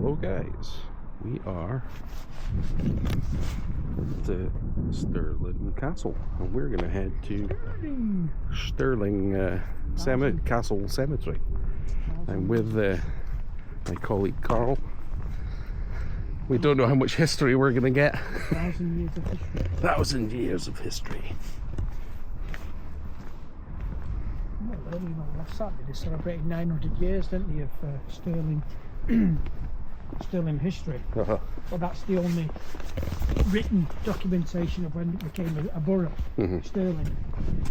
Hello guys, we are at the Stirling Castle and we're going to head to Stirling Castle Cemetery. I'm with my colleague Karl. We don't know how much history we're going to get. 1,000 years of history. 1,000 years of history. Well, early on last Saturday they celebrated 900 years, didn't they, of Stirling Stirling history. Well, that's the only written documentation of when it became a borough, Stirling,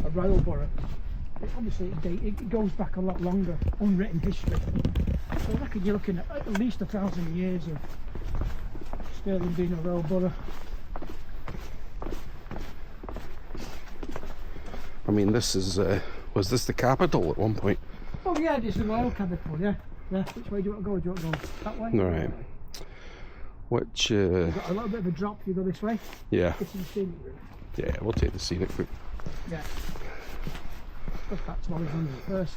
a royal borough. Obviously it goes back a lot longer, unwritten history. So I reckon you're looking at least 1,000 years of Stirling being a royal borough. I mean, this is, was this the capital at one point? Oh yeah, this is the royal capital, yeah. Yeah, which way do you want to go? Do you want to go that way? Right. Which, You've got a little bit of a drop if you go this way. Yeah. This is the scenic route. Yeah, we'll take the scenic route. Yeah. Goes back to Alexander first.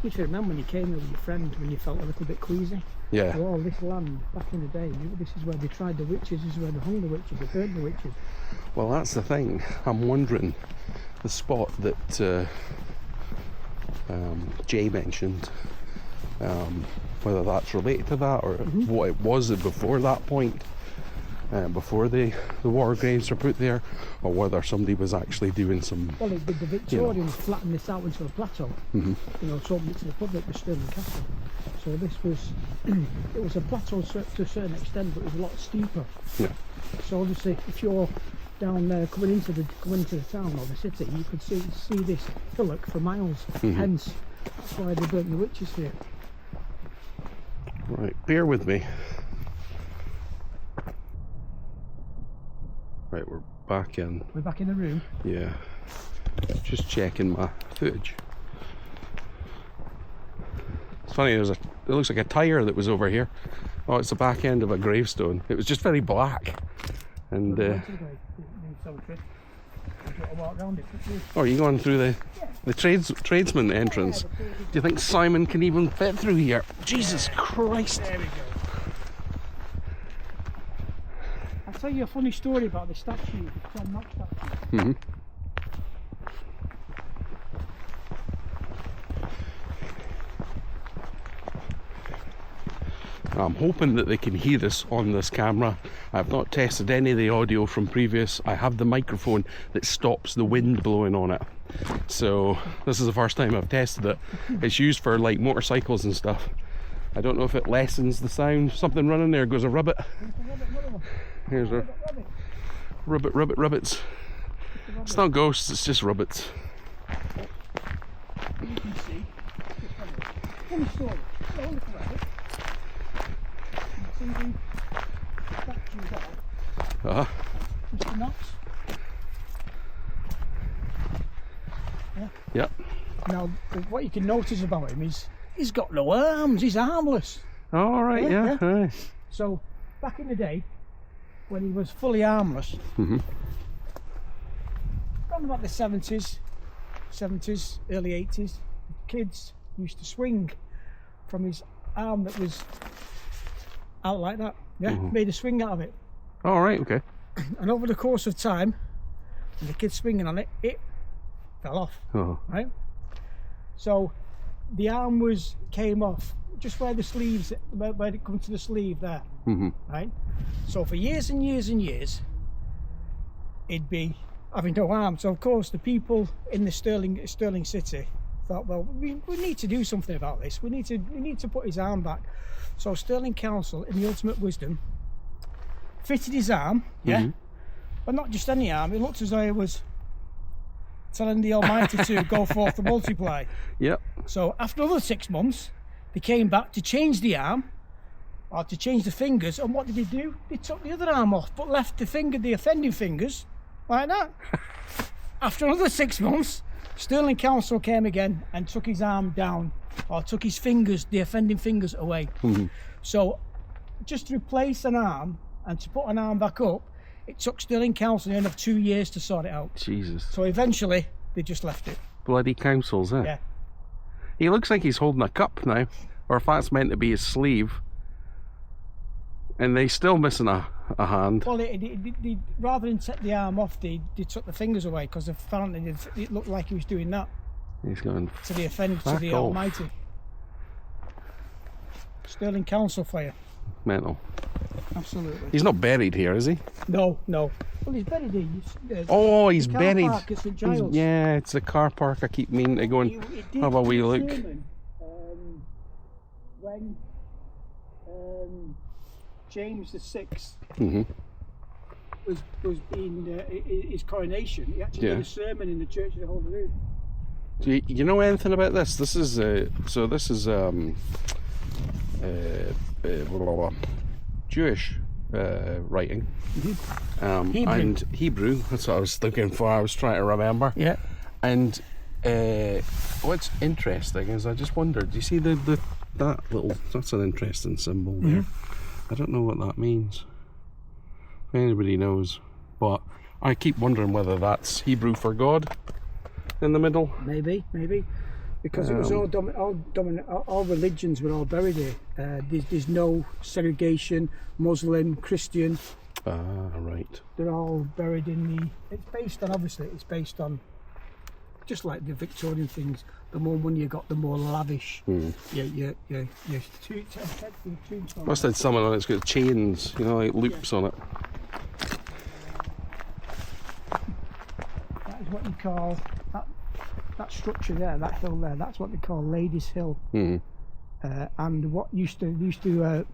You should remember when you came here with your friend when you felt a little bit queasy. Yeah. So all this land back in the day, this is where they tried the witches, this is where they hung the witches, they burned the witches. Well, that's the thing. I'm wondering the spot that Jay mentioned, whether that's related to that or what it was before that point, before the war graves were put there, or whether somebody was actually doing some. Well, the Victorians flattened this out into a plateau, you know, to open it to the public, the Stirling Castle. So this was, it was a plateau to a certain extent, but it was a lot steeper. Yeah. So obviously, if you're down there coming into the town or the city, you could see this hillock for miles. Hence, that's why they burnt the witches here. Right, bear with me. Right, we're back in. We're back in the room. Yeah. Just checking my footage. It's funny, it looks like a tyre that was over here. Oh, it's the back end of a gravestone. It was just very black. And oh, are you going through the tradesman entrance? Do you think Simon can even fit through here? Jesus Christ! There we go. I'll tell you a funny story about the statue, the John Knox statue. I'm hoping that they can hear us on this camera. I've not tested any of the audio from previous. I have the microphone that stops the wind blowing on it. So this is the first time I've tested it. It's used for like motorcycles and stuff. I don't know if it lessens the sound. Something running there goes a ribbit. Here's a ribbits. It's not ghosts, it's just ribbits. You can see. Funny story. Mr. Knox. Yeah. Yep. Now, what you can notice about him is he's got no arms. He's armless. All right. Yeah. Aye. So back in the day, when he was fully armless, around about the 70s, early 80s, kids used to swing from his arm that was out like that. Yeah, made a swing out of it. All right, okay. And over the course of time, and the kid swinging on it, it fell off. Right. So the arm came off just where the sleeves, where it comes to the sleeve there. Right. So for years and years and years, it'd be having no arm. So of course the people in the Stirling city thought, well, we need to do something about this. We need to put his arm back. So Stirling Council, in the ultimate wisdom, fitted his arm, but not just any arm. It looked as though he was telling the Almighty to go forth to multiply. Yep. So after another 6 months, they came back to change the arm, or to change the fingers. And what did they do? They took the other arm off, but left the offending fingers, like that. After another 6 months, Stirling Council came again and took his arm down, or took his fingers, the offending fingers, away. So just to replace an arm and to put an arm back up, it took Stirling Council the end of 2 years to sort it out. Jesus. So eventually they just left it. Bloody councils, eh? Yeah. He looks like he's holding a cup now. or if that's meant to be his sleeve. And they still missing a hand. Well, rather than take the arm off, they took the fingers away because apparently it looked like he was doing that. He's going to the offender, to the Almighty. Stirling Council fire. Mental. Absolutely. He's not buried here, is he? No, no. Well, he's buried here. Oh, he's buried. Park at St. Giles. Yeah, it's the car park. I keep meaning to go and have a wee look. When James VI was being his coronation, he actually did a sermon in the Church of the Holy Rood. Do you know anything about this? This is Jewish writing, Hebrew. and Hebrew. That's what I was looking for. I was trying to remember. Yeah. And what's interesting is I just wondered. Do you see that little? That's an interesting symbol there. I don't know what that means. If anybody knows, but I keep wondering whether that's Hebrew for God in the middle. Maybe, because it was all dominant. All religions were all buried here. There's no segregation. Muslim, Christian. Right. They're all buried in the. It's based on. Just like the Victorian things, the more money you got, the more lavish. Must have something on it. It's got chains, like loops on it. That is what you call that structure there, that hill there. That's what they call Ladies' Hill. And what used to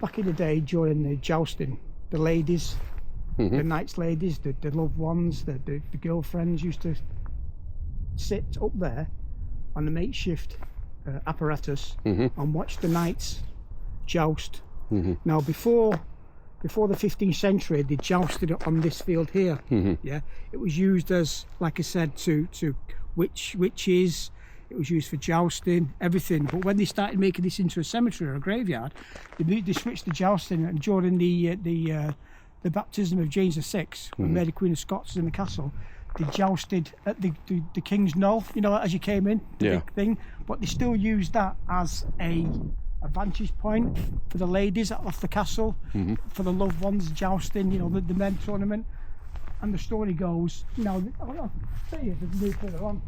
back in the day during the jousting, the ladies, the knights' ladies, the loved ones, the girlfriends used to sit up there on the makeshift apparatus and watch the knights joust. Now before the 15th century, they jousted it on this field here. Yeah, it was used as, like I said, to witches. It was used for jousting, everything. But when they started making this into a cemetery or a graveyard, they switched to jousting. And during the baptism of James VI, when Mary Queen of Scots was in the castle, they jousted at the King's Knoll, as you came in, the big thing. But they still used that as a vantage point for the ladies off the castle, for the loved ones jousting, the men tournament. And the story goes, I'll tell you as we move further on,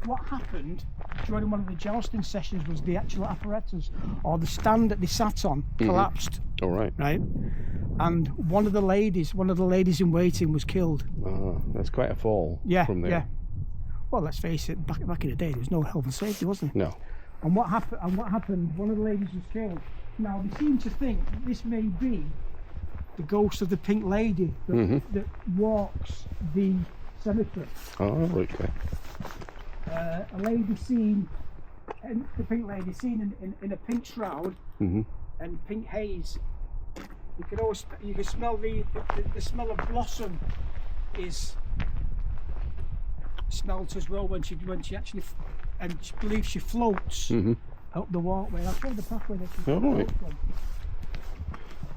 what happened during one of the jousting sessions was the actual apparatus, or the stand that they sat on, collapsed. All right. Right? And one of the ladies in waiting was killed. That's quite a fall from there. Yeah. Well, let's face it, back in the day, there was no health and safety, wasn't there? No. And what happened, one of the ladies was killed. Now, they seem to think that this may be the ghost of the Pink Lady that walks the cemetery. Oh, okay. A lady seen, the Pink Lady seen in a pink shroud and pink haze. You can smell the smell of blossom is smelt as well when she actually, and she believes she floats up the walkway. I'll show you the pathway that she floats from.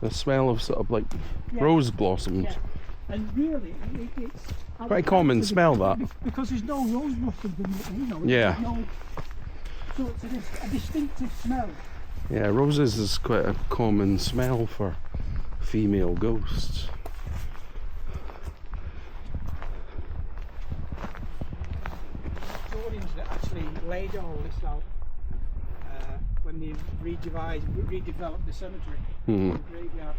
The smell of sort of like rose blossoms. Yeah. And really, it's quite a common smell, that. Because there's no rose blossoms in it, so it's a distinctive smell. Yeah, roses is quite a common smell for female ghosts. Historians that actually laid all this out when they redeveloped the cemetery, the graveyard.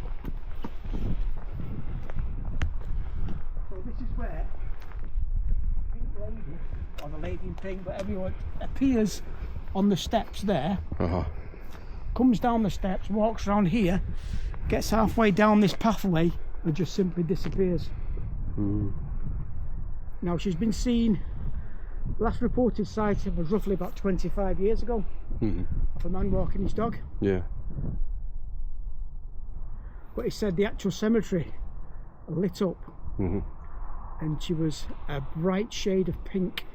So this is where Pink Lady, or the lady in pink, but everyone appears on the steps there. Comes down the steps, walks around here, gets halfway down this pathway and just simply disappears. Now she's been seen, last reported sighting was roughly about 25 years ago of a man walking his dog. Yeah. But he said the actual cemetery lit up and she was a bright shade of pink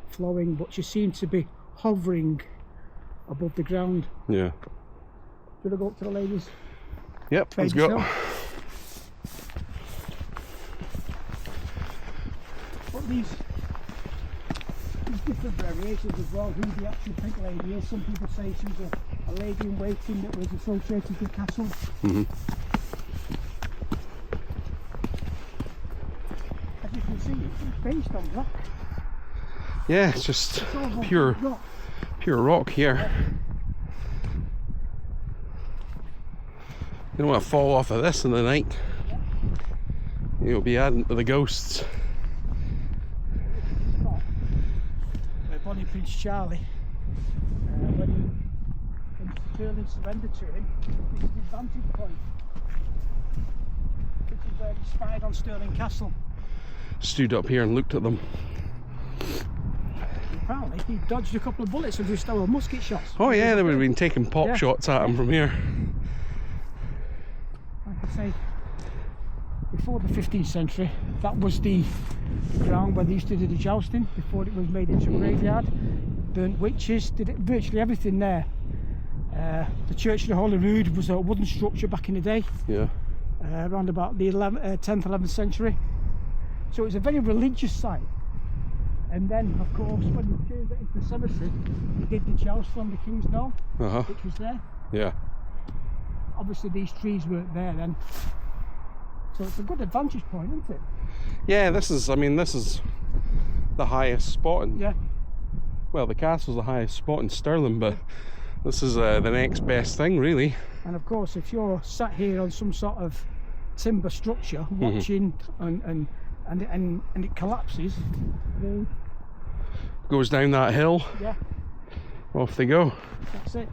flowing, but she seemed to be hovering above the ground. Yeah. Should I go up to the ladies? Yep, let's go. But these different variations as well, who the actual pink lady is. Some people say she was a lady in waiting that was associated with the castle. As you can see, it's based on rock. Yeah, it's just pure rock here. You don't want to fall off of this in the night. You'll be adding to the ghosts. Where Bonnie Prince Charlie, when Stirling surrendered to him, this is his vantage point. This is where he spied on Stirling Castle. Stood up here and looked at them. Apparently he dodged a couple of bullets and just our musket shots. Oh yeah, they would have been taking pop shots at him from here. Like I say, before the 15th century, that was the ground where they used to do the jousting, before it was made into a graveyard. Burnt witches, did it, virtually everything there. The Church of the Holy Rood was a wooden structure back in the day. Yeah. Around about the 10th, 11th century. So it was a very religious site. And then, of course, when you turned it into the cemetery, you did the joust from the King's Knoll, which was there. Yeah. Obviously, these trees weren't there then. So it's a good advantage point, isn't it? Yeah, this is the highest spot in... Yeah. Well, the castle's the highest spot in Stirling, but this is the next best thing, really. And of course, if you're sat here on some sort of timber structure, watching and it collapses, then... Goes down that hill. Yeah. Off they go. That's it.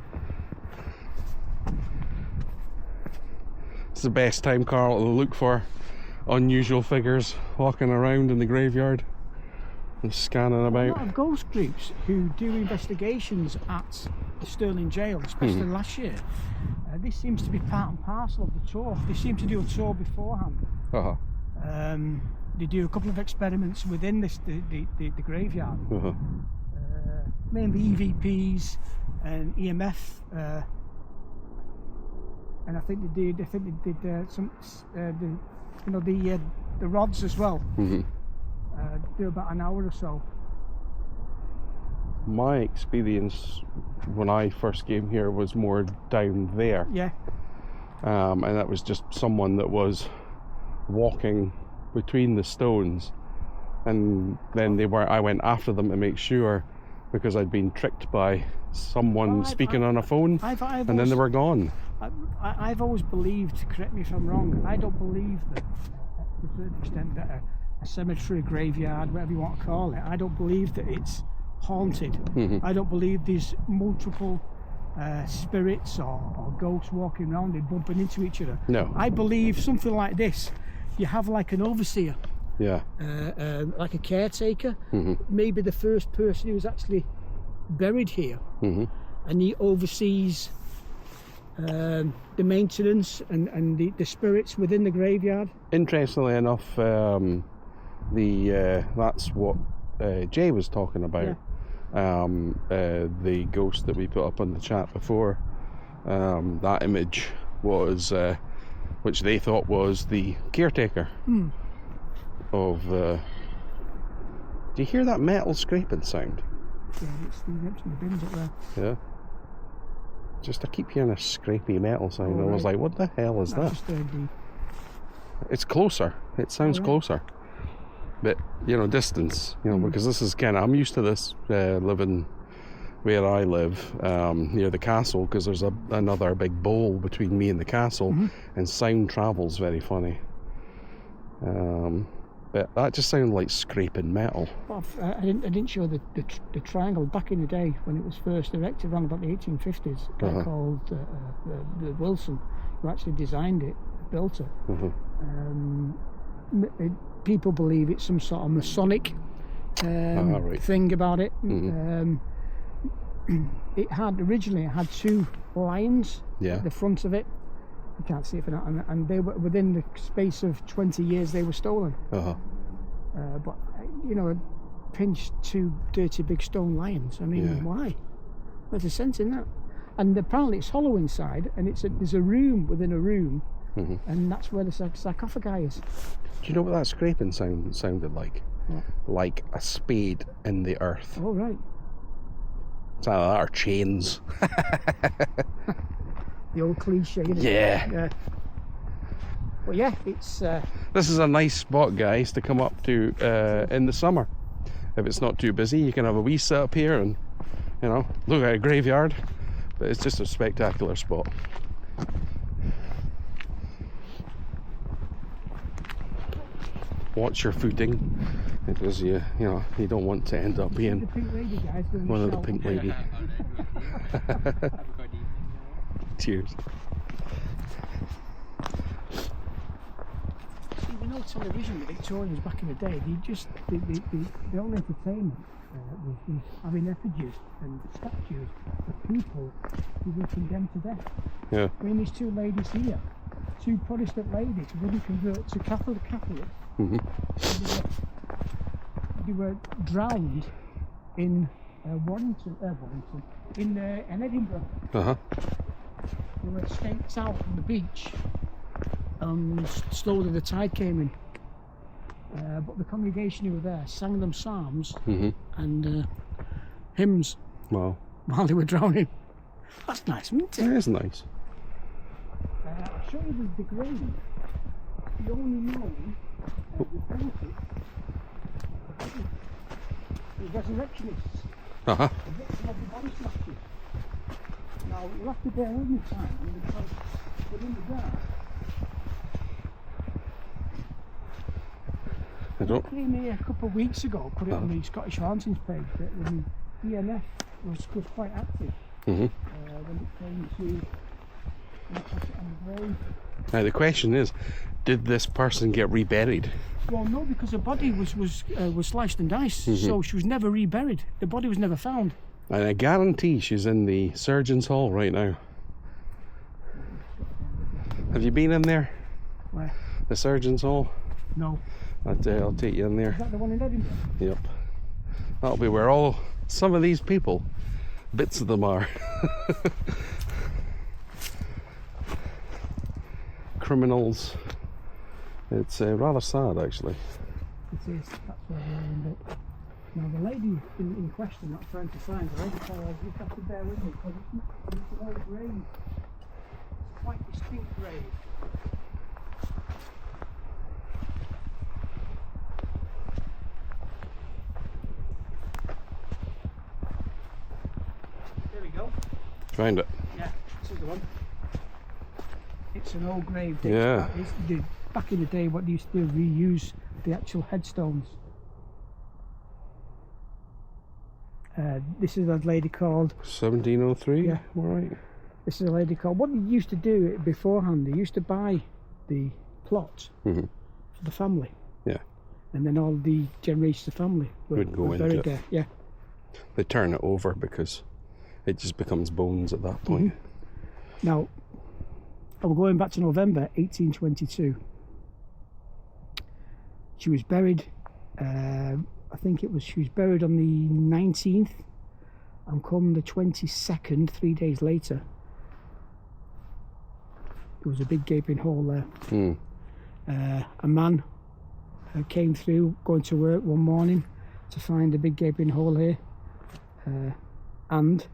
It's the best time, Karl, to look for unusual figures walking around in the graveyard and scanning about. A lot of ghost groups who do investigations at the Stirling jail, especially last year. This seems to be part and parcel of the tour. They seem to do a tour beforehand. They do a couple of experiments within the graveyard. Mainly EVPs and EMF. And I think they did some the rods as well. Do about an hour or so. My experience when I first came here was more down there. Yeah. And that was just someone that was walking between the stones, and then I went after them to make sure, because I'd been tricked by someone speaking on a phone, and then they were gone. I've always believed, correct me if I'm wrong, I don't believe that, to a certain extent, that a cemetery, a graveyard, whatever you want to call it, I don't believe that it's haunted. I don't believe there's multiple spirits or ghosts walking around and bumping into each other. No. I believe something like this, you have like an overseer. Yeah. Like a caretaker. Maybe the first person who was actually buried here. And he oversees the maintenance and the spirits within the graveyard. Interestingly enough, that's what Jay was talking about. The ghost that we put up on the chat before. That image was, which they thought was the caretaker of. Do you hear that metal scraping sound? Yeah, it's the empty bins up there. Yeah. I keep hearing a scrapey metal sound. I was like, what the hell is that? It's closer. It sounds closer. But, distance, because this is I'm used to this living where I live, near the castle, because there's another big bowl between me and the castle, and sound travels very funny. But that just sounded like scraping metal. Well, I didn't show the triangle back in the day when it was first erected around about the 1850s. A guy called Wilson, who actually designed it, built it. People believe it's some sort of Masonic thing about it. It had originally two lions at the front of it. You can't see it for that, and they were within the space of 20 years they were stolen. But pinch two dirty big stone lions. I mean, why? There's a sense in that. And apparently it's hollow inside, and there's a room within a room, and that's where the sarcophagi is. Do you know what that scraping sounded like? like a spade in the earth. Oh, right. It's either that or chains. The old cliche, isn't it? Yeah. But yeah, it's... This is a nice spot, guys, to come up to in the summer. If it's not too busy, you can have a wee sit up here and, you know, look at a graveyard. But it's just a spectacular spot. Watch your footing, because you know, you don't want to end up being the pink lady, guys, one of the pink lady. Cheers. See, you know, television, the Victorians back in the day, the only entertainment was having effigies and statues of people who were condemned to death. Yeah. I mean, these two ladies here, two Protestant ladies who wouldn't convert to Catholic. Mm-hmm. They were drowned in in Edinburgh. Uh-huh. They were escaped out from the beach, and slowly the tide came in. But the congregation who were there sang them psalms and hymns Wow. while they were drowning. That's nice, isn't it? It is nice. I'll show you the grave. The only known benefit the resurrectionists. Uh-huh. The victim of the body snatchers. Now, you'll have to bear with me time because we're in the dark. I don't... I came here a couple of weeks ago, put it on the Scottish Hauntings page, that the EMF was quite active when it came to put it on the grave. Now the question is, did this person get reburied? Well, no, because the body was sliced and diced, so she was never reburied. The body was never found. And I guarantee she's in the surgeon's hall right now. Have you been in there? Where? The surgeon's hall? No. I'll take you in there. Is that the one in Edinburgh? Yep. That'll be where some of these people, bits of them are. Criminals. It's rather sad, actually. It is. That's where we're in it. Now, the lady in question, not trying to find her, you have to bear with me because it's an old grave. It's quite a distinct grave. There we go. Find it. Yeah, this is the one. It's an old grave. Yeah. Back in the day, what they used to do, reuse the actual headstones. This is a lady called 1703. Yeah. All right. This is a lady called. What they used to do beforehand, they used to buy the plot for the family. Yeah. And then all the generations of family Would go were into buried it. there. Yeah. They turn it over because it just becomes bones at that point. Now, we're going back to November 1822. She was buried. I think she was buried on the 19th, and come the 22nd, 3 days later, there was a big gaping hole there. A man came through going to work one morning to find a big gaping hole here, and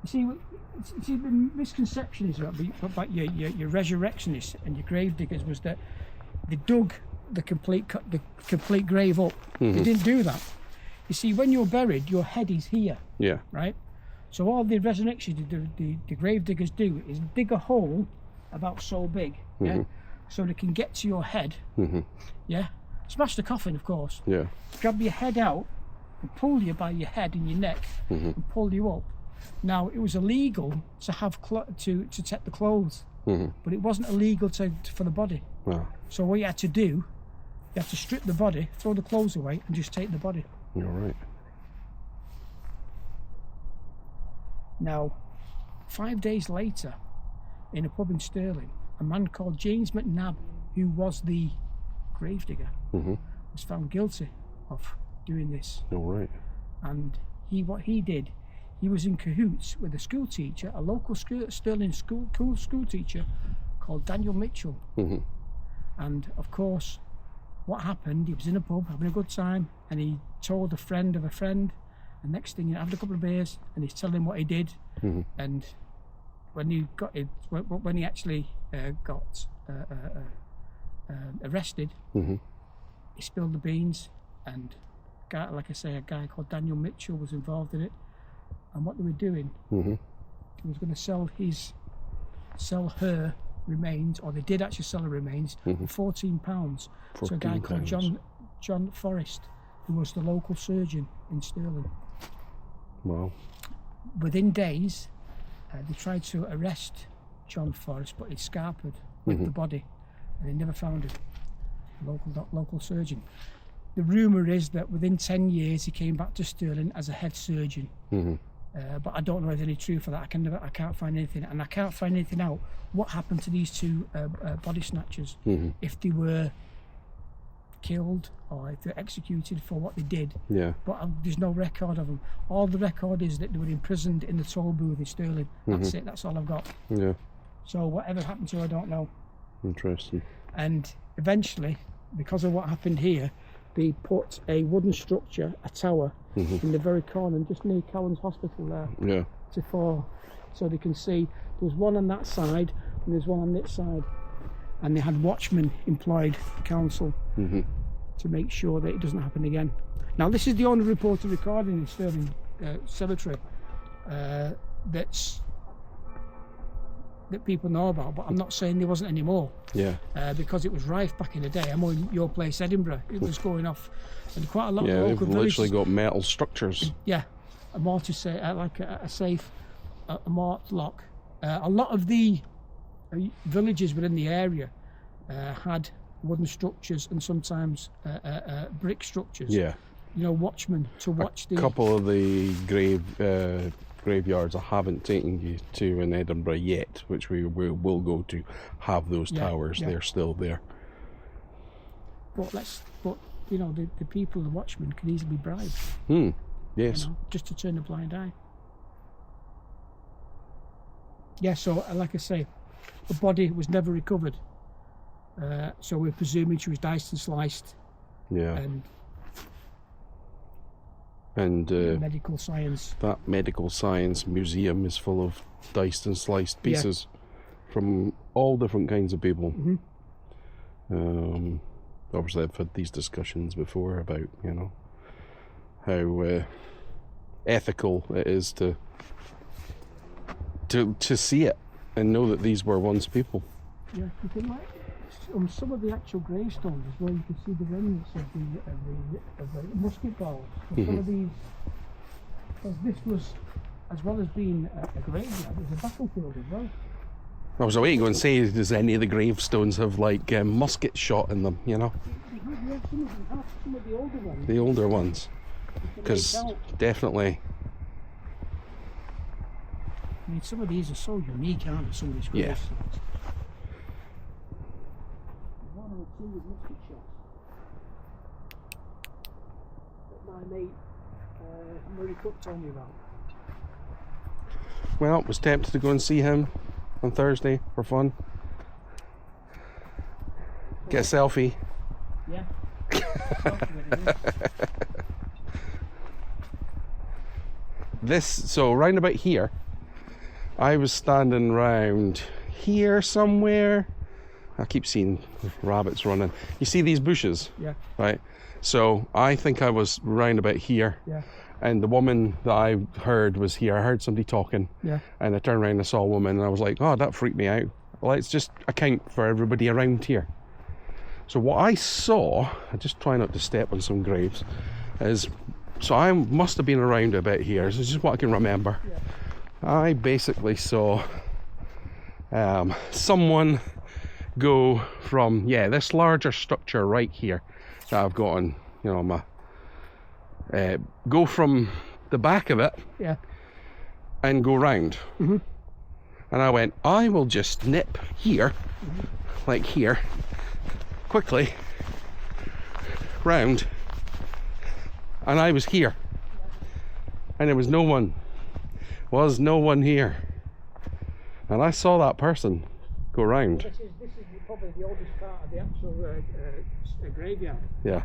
you see the misconception is about your resurrectionists and your grave diggers was that they dug the complete grave up. They didn't do that. You see, when you're buried, your head is here. Yeah. Right. So all the resurrections, the grave diggers do is dig a hole about so big, yeah, so they can get to your head. Yeah. Smash the coffin, of course. Yeah. Grab your head out and pull you by your head and your neck and pull you up. Now, it was illegal to have to take the clothes, but it wasn't illegal for the body. Wow. So what you had to do, you have to strip the body, throw the clothes away, and just take the body. You're right. Now, 5 days later, in a pub in Stirling, a man called James McNabb, who was the gravedigger, was found guilty of doing this. All right. And what he did, he was in cahoots with a school teacher, a local Stirling school teacher called Daniel Mitchell. And of course, what happened, he was in a pub having a good time, and he told a friend of a friend, and next thing, he had a couple of beers, and he's telling him what he did. And when he got it, when he actually got arrested, he spilled the beans, and like I say, a guy called Daniel Mitchell was involved in it. And what they were doing, he was going to sell her remains, or they did actually sell her remains, for £14 to a guy called John Forrest, who was the local surgeon in Stirling. Wow. Within days, they tried to arrest John Forrest, but he'd scarpered with the body, and they never found him. Local surgeon. The rumour is that within 10 years he came back to Stirling as a head surgeon. But I don't know if there's any truth for that. I can't find anything, and I can't find anything out what happened to these two body snatchers, if they were killed or if they're executed for what they did. But there's no record of them. All the record is that they were imprisoned in the toll booth in Stirling. That's it. That's all I've got. So whatever happened to her, I don't know. Interesting. And eventually, because of what happened here, they put a wooden structure, a tower, in the very corner, just near Cowan's Hospital there, so they can see. There was one on that side, and there's one on this side, and they had watchmen employed, council, to make sure that it doesn't happen again. Now, this is the only reported recording in Stirling Cemetery that people know about, but I'm not saying there wasn't any more. Because it was rife back in the day. I'm in your place, Edinburgh. It was going off, and quite a lot of local villages. Literally got metal structures. A mortise, like a safe, a mort lock. A lot of the villages within the area had wooden structures and sometimes brick structures. Watchmen to watch the. A couple of the graveyards I haven't taken you to in Edinburgh yet, which we will go to, have those towers. They're still there. But the people, the watchmen, can easily be bribed. Yes. Just to turn a blind eye. So like I say, the body was never recovered. So we're presuming she was diced and sliced. And medical science. That medical science museum is full of diced and sliced pieces from all different kinds of people. Obviously, I've had these discussions before about how ethical it is to see it and know that these were once people. You can on some of the actual gravestones as well, you can see the remnants of the musket balls. Some of these, because this was, as well as being a graveyard, it was a battlefield as well. I was waiting to go and say, does any of the gravestones have like musket shot in them? Some of the older ones. The older ones, because definitely. I mean, some of these are so unique, aren't they? Some of these gravestones. Musket shots that my mate Murray Cook told me about. Well, was tempted to go and see him on Thursday for fun. Get a selfie. So round about here, I was standing round here somewhere. I keep seeing rabbits running. You see these bushes? Right? So I think I was round about here. And the woman that I heard was here. I heard somebody talking. And I turned around and I saw a woman and I was like, oh, that freaked me out. Let's just account for everybody around here. So what I saw, I just try not to step on some graves, so I must have been around about here. This is just what I can remember. I basically saw someone go from this larger structure right here that I've got on my go from the back of it and go round. And I went, I will just nip here, like here, quickly round, and I was here and there was no one here, and I saw that person Go round. This is probably the oldest part of the actual graveyard. Yeah.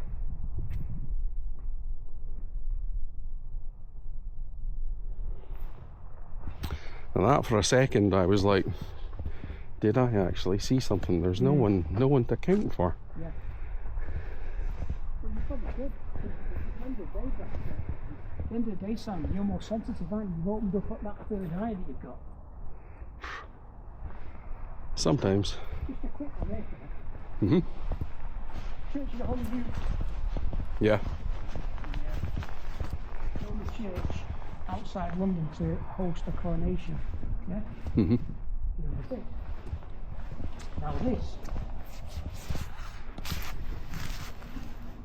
And that for a second I was like, did I actually see something? There's no one to account for. Yeah. Well, you probably did. At the end of the day, Sam, you're more sensitive, aren't you? You've opened up that third eye that you've got. Sometimes. Just a quick one, eh? Mhm. Church of the Holy Rood. Yeah. The only church outside London to host a coronation. Yeah? Mhm. Now this,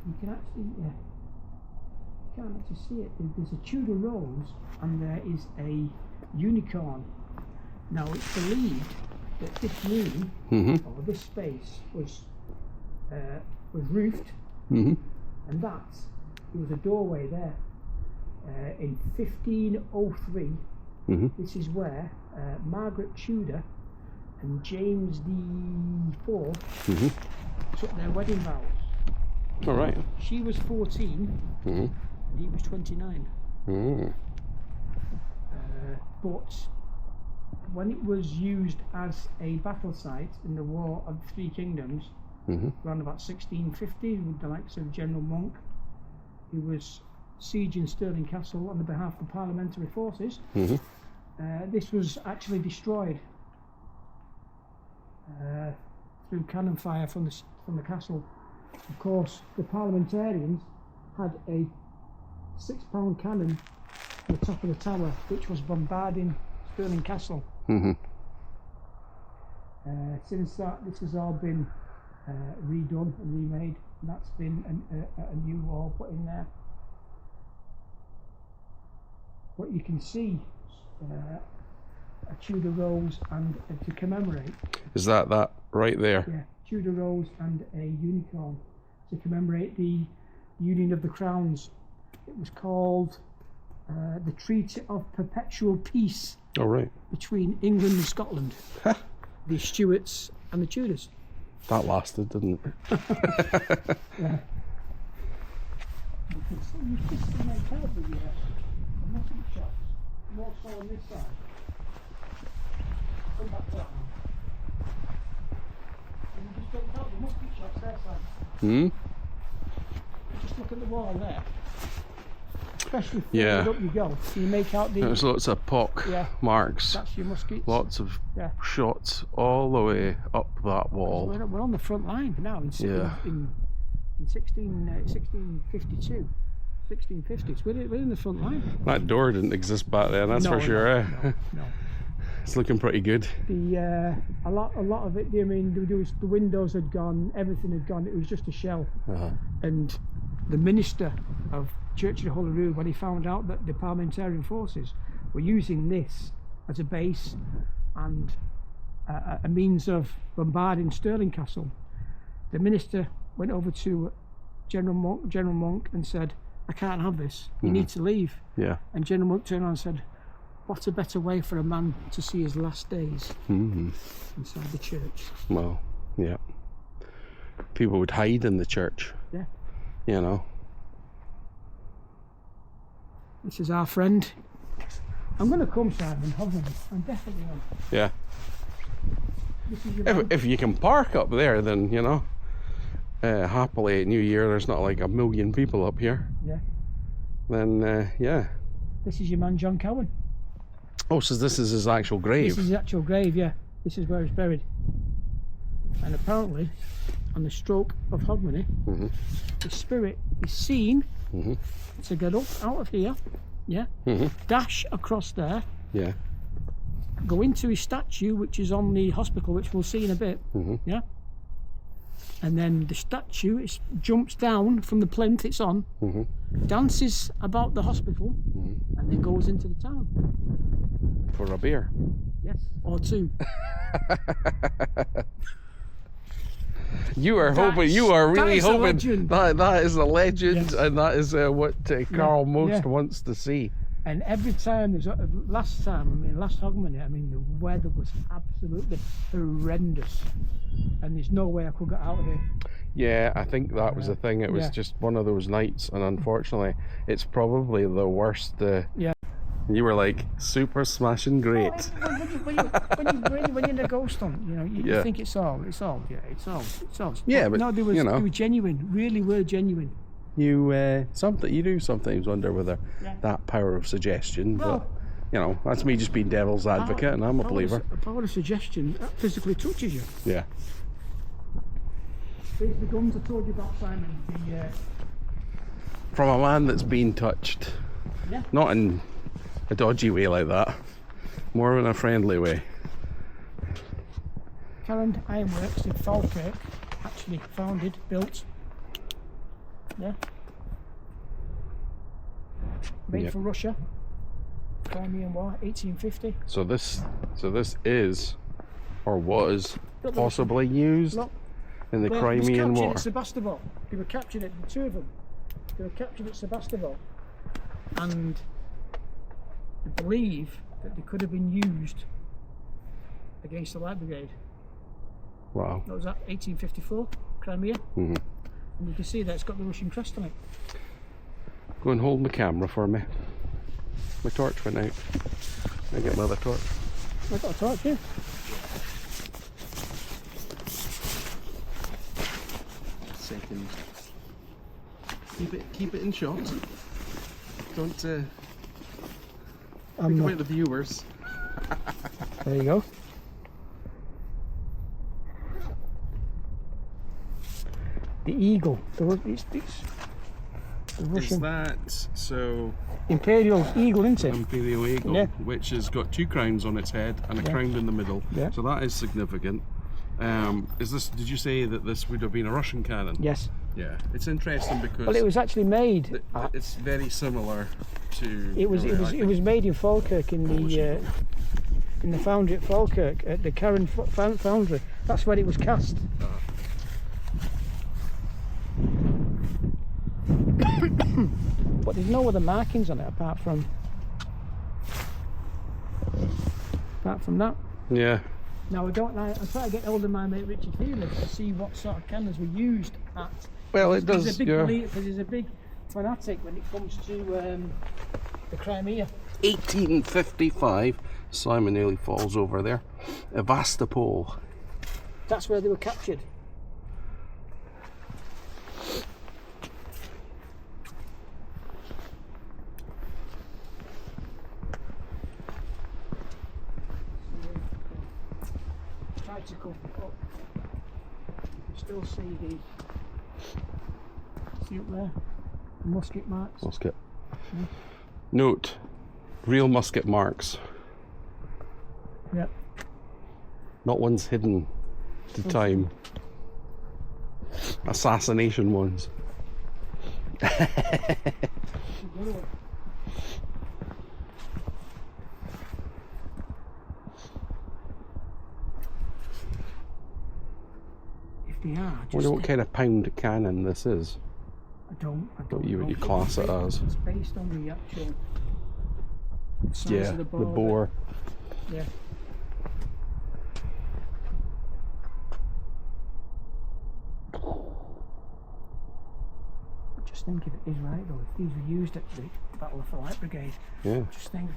you can actually, you can't actually see it. There's a Tudor rose and there is a unicorn. Now it's believed that this room, or this space, was roofed, and there was a doorway there. In 1503, this is where Margaret Tudor and James IV took their wedding vows. All right. She was 14 and he was 29. But when it was used as a battle site in the War of the Three Kingdoms, around about 1650, with the likes of General Monk, who was sieging Stirling Castle on the behalf of the parliamentary forces, this was actually destroyed through cannon fire from the castle. Of course, the parliamentarians had a £6 cannon on the top of the tower, which was bombarding Stirling Castle. Since that, this has all been redone and remade, and that's been a new wall put in there. But you can see a Tudor rose and to commemorate. Is that right there? Yeah, Tudor rose and a unicorn to commemorate the union of the crowns. It was called the Treaty of Perpetual Peace. Oh, right. Between England and Scotland, the Stuarts and the Tudors. That lasted, didn't it? Yeah. You can just make out the muscle shots, more so on this side. Come back to that one. And you just don't count the muscle shots there, side. Just look at the wall there. Especially further up you go, so you make out the. There's lots of pock marks. That's your muskets. Lots of shots all the way up that wall. We're on the front line now in 1652. 1650s. We're in the front line. That door didn't exist back then, that's for sure. No. It's looking pretty good. A lot of it. I mean, the windows had gone, everything had gone. It was just a shell. And the minister of Church of the Holy Rood, when he found out that the parliamentarian forces were using this as a base and a means of bombarding Stirling Castle, the minister went over to General Monk and said, "I can't have this. You need to leave." Yeah. And General Monk turned around and said, "What a better way for a man to see his last days inside the church." Well, yeah. People would hide in the church. Yeah. You know. This is our friend. I'm going to come, Simon. I'm definitely on. Yeah. This is your If you can park up there, then you know. Happily at New Year, there's not like 1 million people up here. Yeah. Then yeah. This is your man John Cowan. Oh, so this is his actual grave. This is his actual grave. Yeah. This is where he's buried. And apparently, on the stroke of Hogmanay, the spirit is seen to get up out of here, dash across there, go into his statue, which is on the hospital, which we'll see in a bit, and then the statue jumps down from the plinth it's on, dances about the hospital, and then goes into the town. For a beer. Yes, or two. You are really hoping legend. that is a legend, and that is what Karl most wants to see. And every time, last Hogmanay, I mean, the weather was absolutely horrendous, and there's no way I could get out of here. Yeah, I think that was the thing. It was just one of those nights, and unfortunately, it's probably the worst. Yeah. You were like super smashing great. When you're in a ghost hunt, you know, you think it's all. Yeah, but no, they were genuine. Really were genuine. You do sometimes wonder whether that power of suggestion, but you know, that's me just being devil's advocate, and I'm a believer. A power of suggestion that physically touches you. Yeah. These the guns I told you about, Simon. From a man that's been touched. Yeah. Not in a dodgy way like that, more in a friendly way. Karl Ironworks in Falkirk, actually built. Yeah. Made for Russia. Crimean War, 1850. So this is, or was, possibly used in the Crimean War. At Sebastopol. They were captured at the two of them. They were captured at Sebastopol, and they believe that they could have been used against the Light Brigade. Wow. That was that 1854 Crimea. Mm-hmm. And you can see that it's got the Russian crest on it. Go and hold my camera for me. My torch went out. I get my other torch. I've got a torch here. Second. Keep it in shot. Don't think about the viewers. There you go. The eagle. It's the Russian. Is that so? Imperial eagle, isn't it? Imperial eagle, which has got two crowns on its head and a crown in the middle. Yeah. So that is significant. Is this? Did you say that this would have been a Russian cannon? Yes. Yeah, it's interesting because. Well, it was actually made. It's very similar to. It was made in Falkirk in the foundry at Falkirk at the Karl foundry. That's where it was cast. But there's no other markings on it apart from that. Yeah. Now I try to get hold of my mate Richard Healy to see what sort of cannons were used at. Well, it does. Because he's a big fanatic when it comes to the Crimea. 1855. Simon nearly falls over there. Sevastopol. That's where they were captured. Try to come up. You still see up there, the musket marks. Musket. Note, real musket marks. Yep. Not ones hidden to time. Assassination ones. If they are, I wonder what kind of pound cannon this is. I don't What you know. would class it as. It's based on the actual size of the bore. Yeah. Just think if it is right though, if these were used at the Battle of the Light Brigade. Yeah. Just think.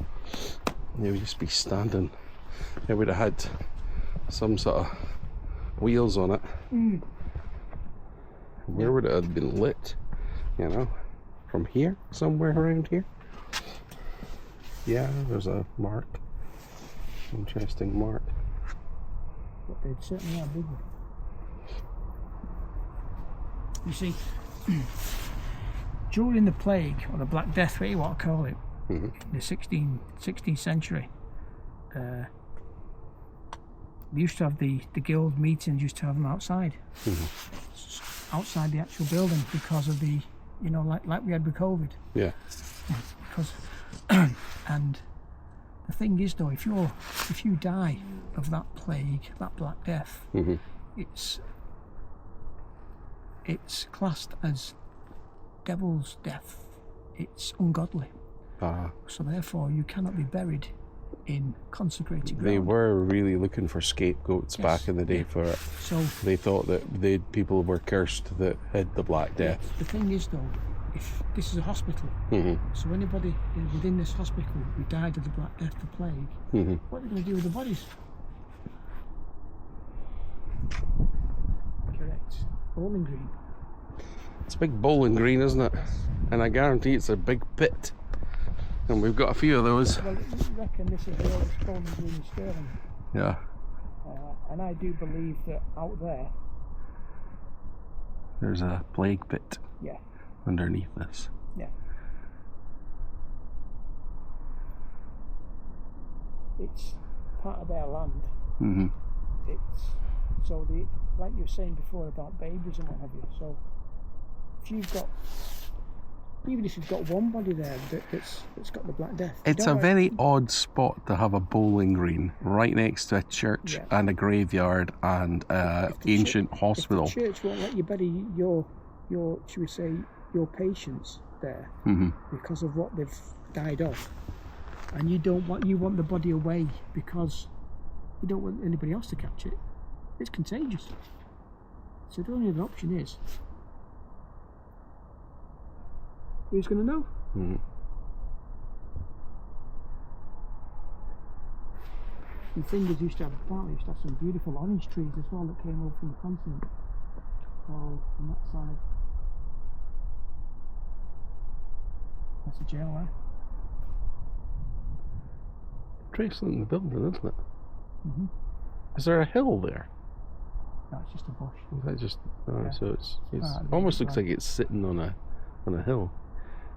They would just be standing. It would have had some sort of wheels on it. Mm. Where would it have been lit? You know, from here, somewhere around here. Yeah, there's a mark. Interesting mark. But they'd certainly are big. You see, during the plague, or the Black Death, what you want to call it, the 16th century, they used to have the guild meetings, used to have them outside. Outside the actual building because of the, you know, like we had with COVID. Yeah. Because, and the thing is though, if you die of that plague, that Black Death, it's classed as devil's death. It's ungodly. So therefore, you cannot be buried in consecrated ground. They were really looking for scapegoats back in the day for it. So they thought that people were cursed that had the Black Death. The thing is, though, if this is a hospital, so anybody within this hospital who died of the Black Death, the plague, what are they going to do with the bodies? Correct. Bowling Green. It's a big Bowling Green, isn't it? And I guarantee it's a big pit. And we've got a few of those. Well, you reckon this is the oldest Bowling Green in Stirling? Yeah. And I do believe that out there's a plague pit. Yeah. Underneath this. Yeah. It's part of their land. It's so like you were saying before about babies and what have you. So if you've got, even if you've got one body there that's got the Black Death, it's a very odd spot to have a bowling green right next to a church and a graveyard and ancient hospital. If the church won't let you bury your should we say your patients there because of what they've died of, and you want the body away because you don't want anybody else to catch it. It's contagious. So the only other option is, who's going to know? The thing is, used to have some beautiful orange trees as well that came over from the continent. All on that side. That's a jail there. Interesting building, isn't it? Is there a hill there? No, it's just a bush. Is that just? So it's almost looks like it's sitting on a hill.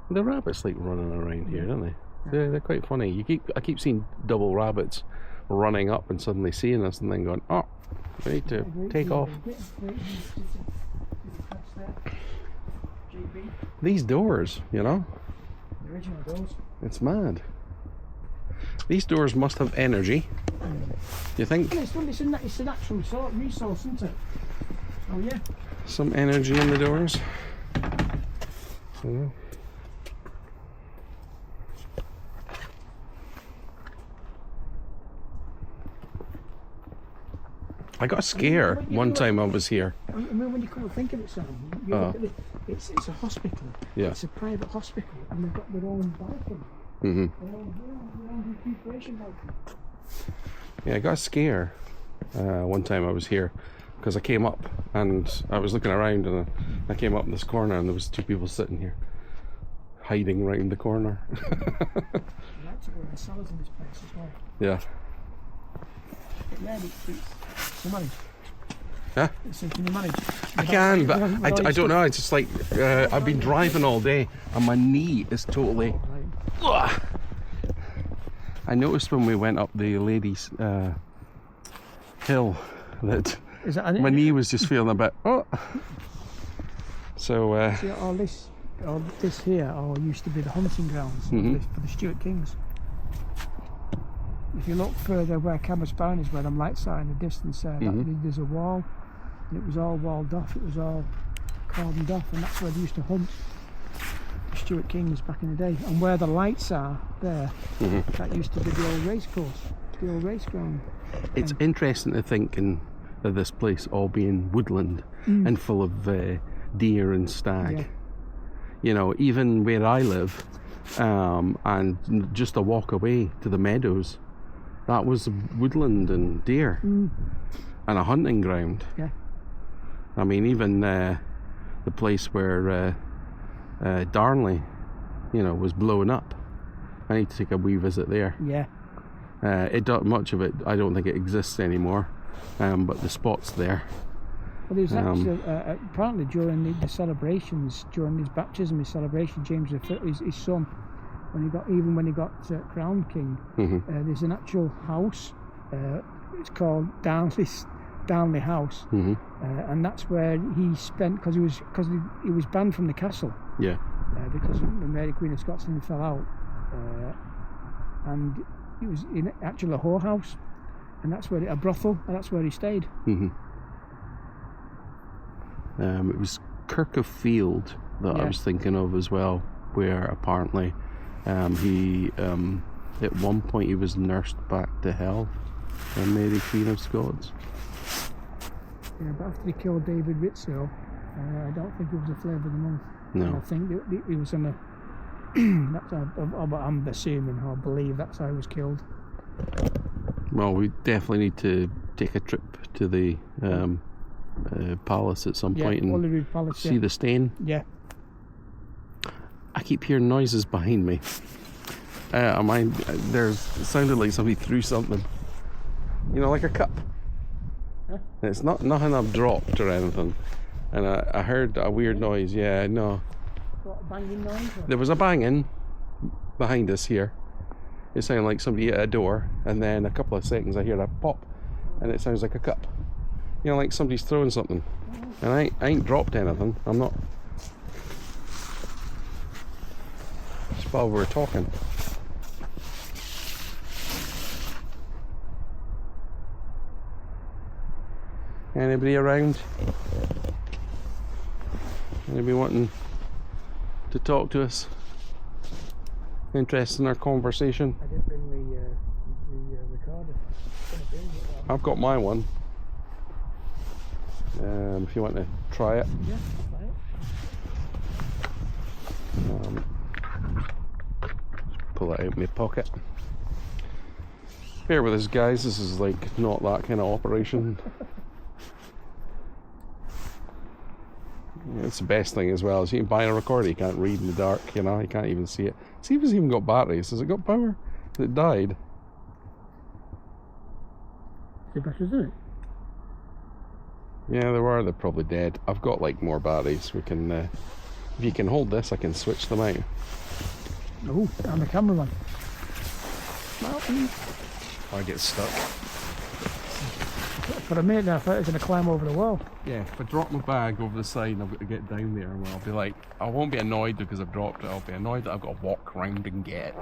The rabbits like running around here, don't they? Yeah. They're quite funny. I keep seeing double rabbits running up and suddenly seeing us and then going, oh, we need to take off. These doors, you know? The original doors. It's mad. These doors must have energy. You think? It's a natural resource, isn't it? Oh yeah. Some energy in the doors. Yeah. I got a scare one time I was here. I mean, when you come and think of it, Sam, it's a hospital. Yeah. It's a private hospital, and they've got their own balcony. Their own recuperation balcony. Yeah, I got a scare one time I was here because I came up and I was looking around and I came up in this corner and there was two people sitting here hiding right in the corner. I like to go in cellars in this place as well. Yeah. Yeah, it's manage. Huh? So can you manage? I can, but I don't know. It's just like I've been driving all day and my knee is totally. Ugh. I noticed when we went up the ladies' hill that my knee was just feeling a bit. Oh. So. See, all this here used to be the hunting grounds for the Stuart Kings. If you look further where Cameron is, where them lights are in the distance there, there's a wall, and it was all walled off, it was all cordoned off, and that's where they used to hunt the Stuart Kings back in the day. And where the lights are there, that used to be the old race course, the old race ground. It's interesting to think of this place all being woodland and full of deer and stag. Yeah. You know, even where I live, and just a walk away to the meadows, that was woodland and deer and a hunting ground. Yeah. I mean, even the place where Darnley, was blowing up. I need to take a wee visit there. Yeah. Much of it, I don't think it exists anymore, but the spot's there. Well, there was actually, apparently during the celebrations, during his baptism, his celebration, James his son, when he got crowned king, there's an actual house. It's called Darnley House, and that's where he spent because he was banned from the castle. Yeah. Because Mary Queen of Scotland fell out, and it was in actually a whorehouse, and that's where a brothel, and that's where he stayed. It was Kirk of Field that I was thinking of as well, where apparently He at one point he was nursed back to health by Mary Queen of Scots. Yeah, but after he killed David Ritzel, I don't think he was a flavour of the month. No. And I think he was on a. That's how, I'm assuming, I believe that's how he was killed. Well, we definitely need to take a trip to the palace at some point and Holyrood Palace, see the stain. Yeah. I keep hearing noises behind me. It sounded like somebody threw something. You know, like a cup. Huh? It's nothing I've dropped or anything. And I heard a weird noise. Yeah, no. What, a banging noise? Or? There was a banging behind us here. It sounded like somebody at a door, and then a couple of seconds I hear a pop, and it sounds like a cup. You know, like somebody's throwing something. And I ain't dropped anything. I'm not. Just while we were talking. Anybody around? Anybody wanting to talk to us? Interested in our conversation? I didn't bring the recorder. I've got my one. If you want to try it. Yeah, try it. Pull it out of my pocket. Bear with us, guys. This is like not that kind of operation. It's the best thing as well. Is you can buy a recorder, you can't read in the dark. You know, you can't even see it. See if it's even got batteries. Has it got power? It died. The batteries in it? Yeah, they're probably dead. I've got like more batteries. We can, if you can hold this, I can switch them out. Oh, I'm the cameraman. I get stuck. For a minute there, I thought I was going to climb over the wall. Yeah, if I drop my bag over the side and I've got to get down there, well, I'll be like, I won't be annoyed because I've dropped it. I'll be annoyed that I've got to walk round and get it.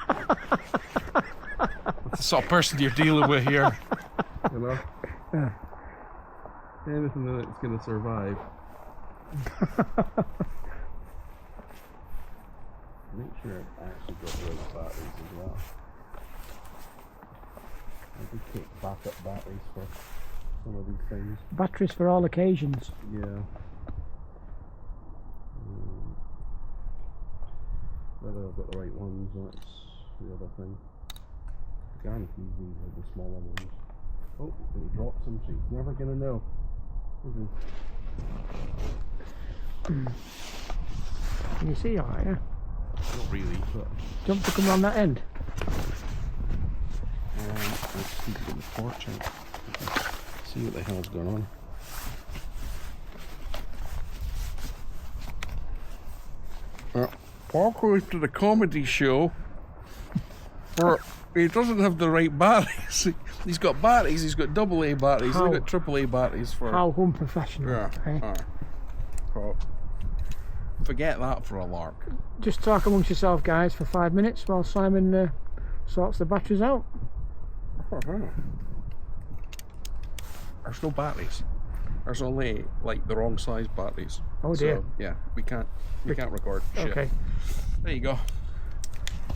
That's the sort of person you're dealing with here. You know? Yeah. Anything that's going to survive. Make sure I've actually got the right batteries as well. I do take backup batteries for some of these things. Batteries for all occasions. Yeah. Whether I've got the right ones, that's the other thing. I guarantee these are the smaller ones. Oh, they dropped some, so you're never gonna know. Can you see alright, yeah? Not really, but... Do you want to come around that end? Let's see, get the torch out. See what the hell's going on. Paul goes to the comedy show where he doesn't have the right batteries. He's got batteries, he's got AA batteries, he's got AAA batteries for... How unprofessional. Yeah. Eh? So, forget that for a lark. Just talk amongst yourself, guys, for 5 minutes while Simon sorts the batteries out. There's no batteries. There's only like the wrong size batteries. Oh dear. So, yeah, we can't record shit. Okay. There you go.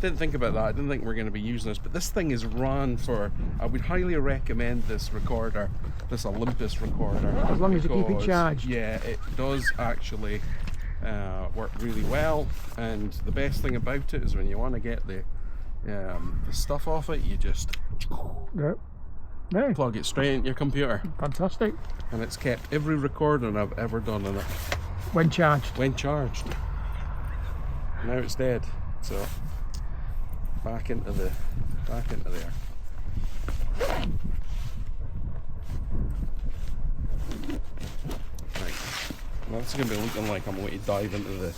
Didn't think about that. I didn't think we were going to be using this, but this thing is run for... I would highly recommend this recorder, this Olympus recorder. As long as you keep it charged. Yeah, it does actually work really well, and the best thing about it is when you want to get the stuff off it, you just plug it straight into your computer. Fantastic. And it's kept every recording I've ever done in it. When charged. When charged. Now it's dead, so back into there. Right. Well, this is going to be looking like I'm going to dive into the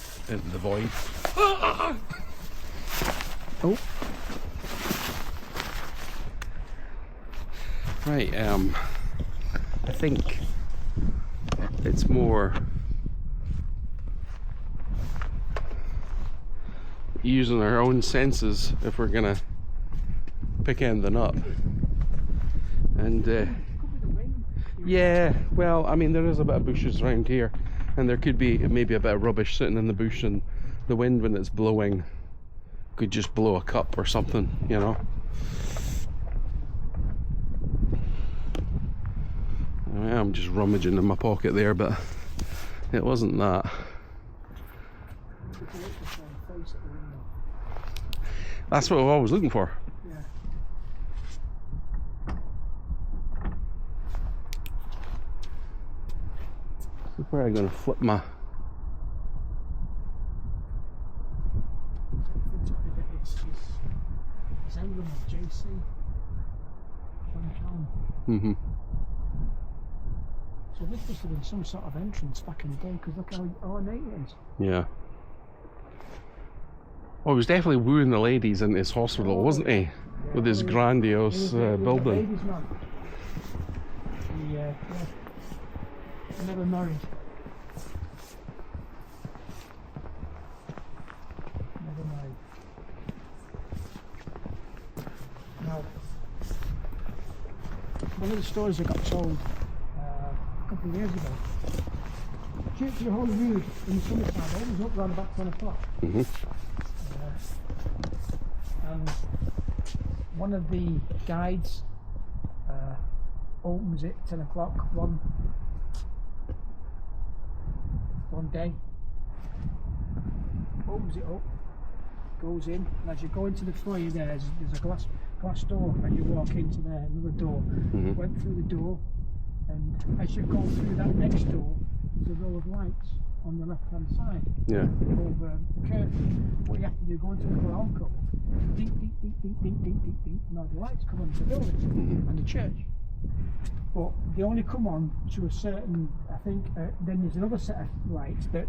void. Oh. Right, I think it's more using our own senses if we're gonna pick anything up. And yeah, well, I mean, there is a bit of bushes around here, and there could be maybe a bit of rubbish sitting in the bush, and the wind when it's blowing could just blow a cup or something, you know. I'm just rummaging in my pocket there, but it wasn't that. That's what I was looking for. Yeah. So where am I going to flip my... It's emblem of JC. Mm-hmm. So this must have been some sort of entrance back in the day, because look how ornate it is. Yeah. Oh, he was definitely wooing the ladies in his hospital, wasn't he? With his grandiose building. Ladies man. He never married. Never married. Now, one of the stories I got told a couple of years ago, church of the Holy Rood in the summertime always up around about 10 o'clock. Mm-hmm. And one of the guides opens it 10 o'clock one day, opens it up, goes in, and as you go into the foyer there's a glass door, and you walk into there, another door. Mm-hmm. Went through the door, and as you go through that next door, there's a row of lights on the left hand side. Yeah. Over the curtain. What you have to do, go into the Karl code, ding ding ding ding ding ding ding ding, and all the lights come on to the building and the church. But they only come on to a certain, I think, then there's another set of lights that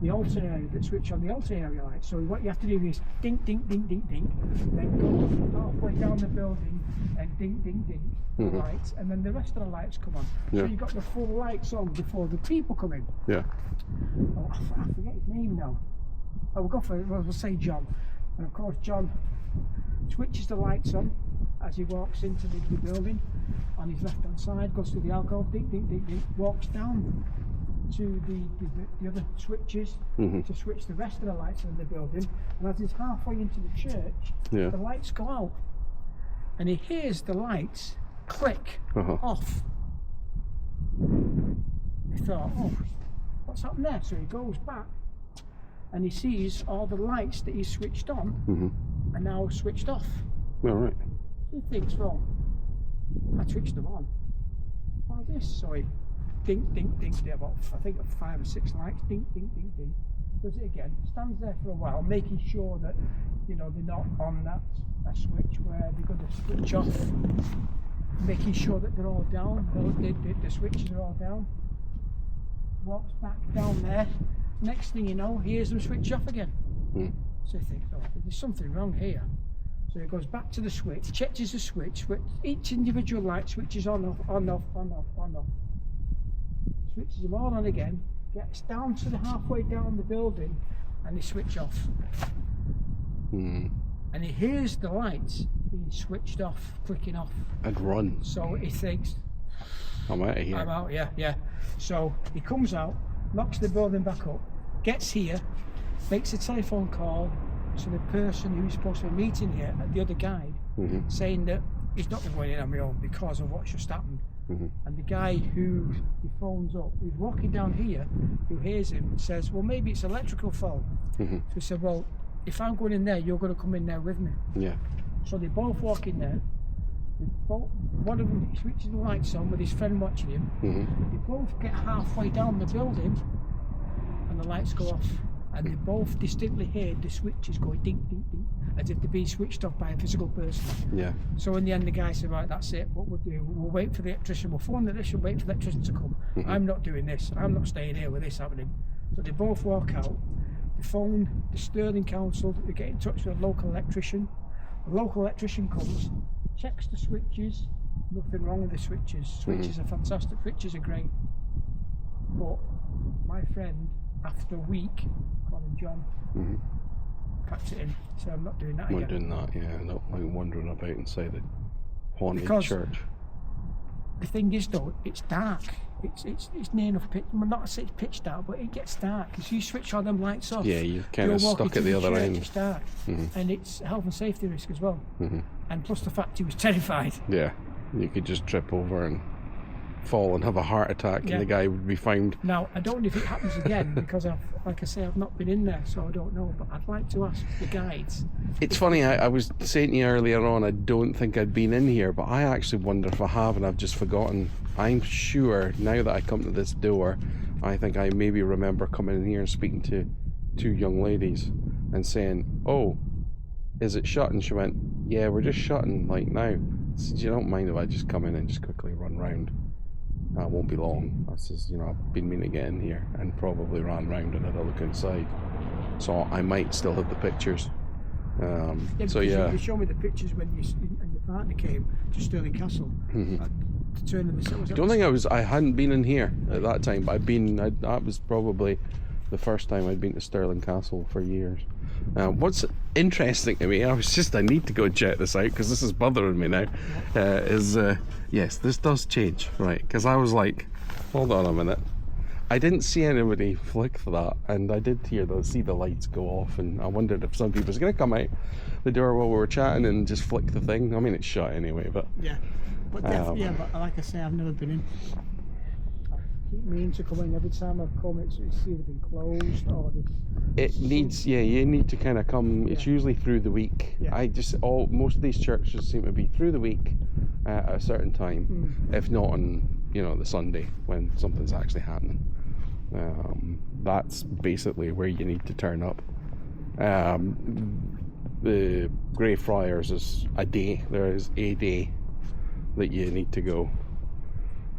the altar area, that switch on the altar area lights. So what you have to do is ding ding ding ding ding, then go halfway down the building and ding ding ding lights, and then the rest of the lights come on. Yeah. So you've got the full lights on before the people come in. Yeah. Oh, I forget his name now. Oh, we'll go for it. We'll say John. And of course, John switches the lights on as he walks into the building on his left hand side, goes through the alcove, ding, ding, ding, ding, walks down to the other switches to switch the rest of the lights in the building. And as he's halfway into the church, the lights go out. And he hears the lights click off. He thought, oh, what's happened there? So he goes back and he sees all the lights that he switched on are now switched off. All right. He thinks, well, I switched them on. Why this? So he ding, ding, ding, about, I think 5 or 6 lights, ding, ding, ding, ding. Does it again, stands there for a while, making sure that, you know, they're not on that switch where they're going to switch off, making sure that they're all down, the switches are all down. Walks back down there, next thing you know, he hears them switch off again. So he thinks, oh, there's something wrong here. So he goes back to the switch, checks the switch, each individual light switches on, off, on, off, on, off, on, off. Switches them all on again, gets down to the halfway down the building, and they switch off. And he hears the lights being switched off, clicking off. And run. So he thinks, I'm out of here. I'm out, yeah. So he comes out, locks the building back up, gets here, makes a telephone call to the person who's supposed to be meeting here, the other guide, saying that he's not going in on my own because of what's just happened. And the guy who he phones up, who's walking down here, who hears him, says, well, maybe it's electrical fault. So he said, well, if I'm going in there, you're going to come in there with me. Yeah. So they both walk in there. One of them switches the lights on with his friend watching him. They both get halfway down the building and the lights go off. And they both distinctly hear the switches going ding, ding, ding, as if they're being switched off by a physical person. Yeah. So in the end, the guy said, right, that's it. What we'll do, we'll wait for the electrician. We'll phone the electrician, wait for the electrician to come. I'm not doing this. I'm not staying here with this happening. So they both walk out. They phone the Stirling council. They get in touch with a local electrician. The local electrician comes, checks the switches. Nothing wrong with the switches. Switches are fantastic. Switches are great. But my friend, after a week, calling John, packed it in. So I'm not doing that again. I'm not doing that, yeah. Not like wandering about inside the haunted church. the thing is though, it's dark. It's near enough pitch. Well, not to say it's pitch dark, but it gets dark because you switch all them lights off. Yeah, you're kind of stuck at the other end. It's dark, and it's a health and safety risk as well. Mm-hmm. And plus the fact he was terrified. Yeah, you could just trip over and fall and have a heart attack, and the guy would be found. Now I don't know if it happens again because like I say, I've not been in there, so I don't know. But I'd like to ask the guides. It's funny. I was saying to you earlier on, I don't think I'd been in here, but I actually wonder if I have, and I've just forgotten. I'm sure now that I come to this door, I think I maybe remember coming in here and speaking to two young ladies and saying, "Oh, is it shut?" And she went, "Yeah, we're just shutting like now. So you don't mind if I just come in and just quickly run round? I won't be long." I says, I've been meaning to get in here, and probably ran round and had a look inside. So I might still have the pictures. You showed me the pictures when you and your partner came to Stirling Castle. Mm-hmm. To turn in the I don't think I hadn't been in here at that time, but that was probably the first time I'd been to Stirling Castle for years. What's interesting to me, I need to go and check this out because this is bothering me now, yes, this does change, right? Because I was like, hold on a minute. I didn't see anybody flick for that, and I did see the lights go off, and I wondered if somebody was going to come out the door while we were chatting and just flick the thing. I mean, it's shut anyway, but... Yeah. But but like I say, I've never been in. I keep meaning to come in. Every time I've come, it's either been closed or it needs. Yeah, you need to kind of come. It's usually through the week. Yeah. Most of these churches seem to be through the week at a certain time, if not on the Sunday when something's actually happening. That's basically where you need to turn up. The Greyfriars is a day. There is a day that you need to go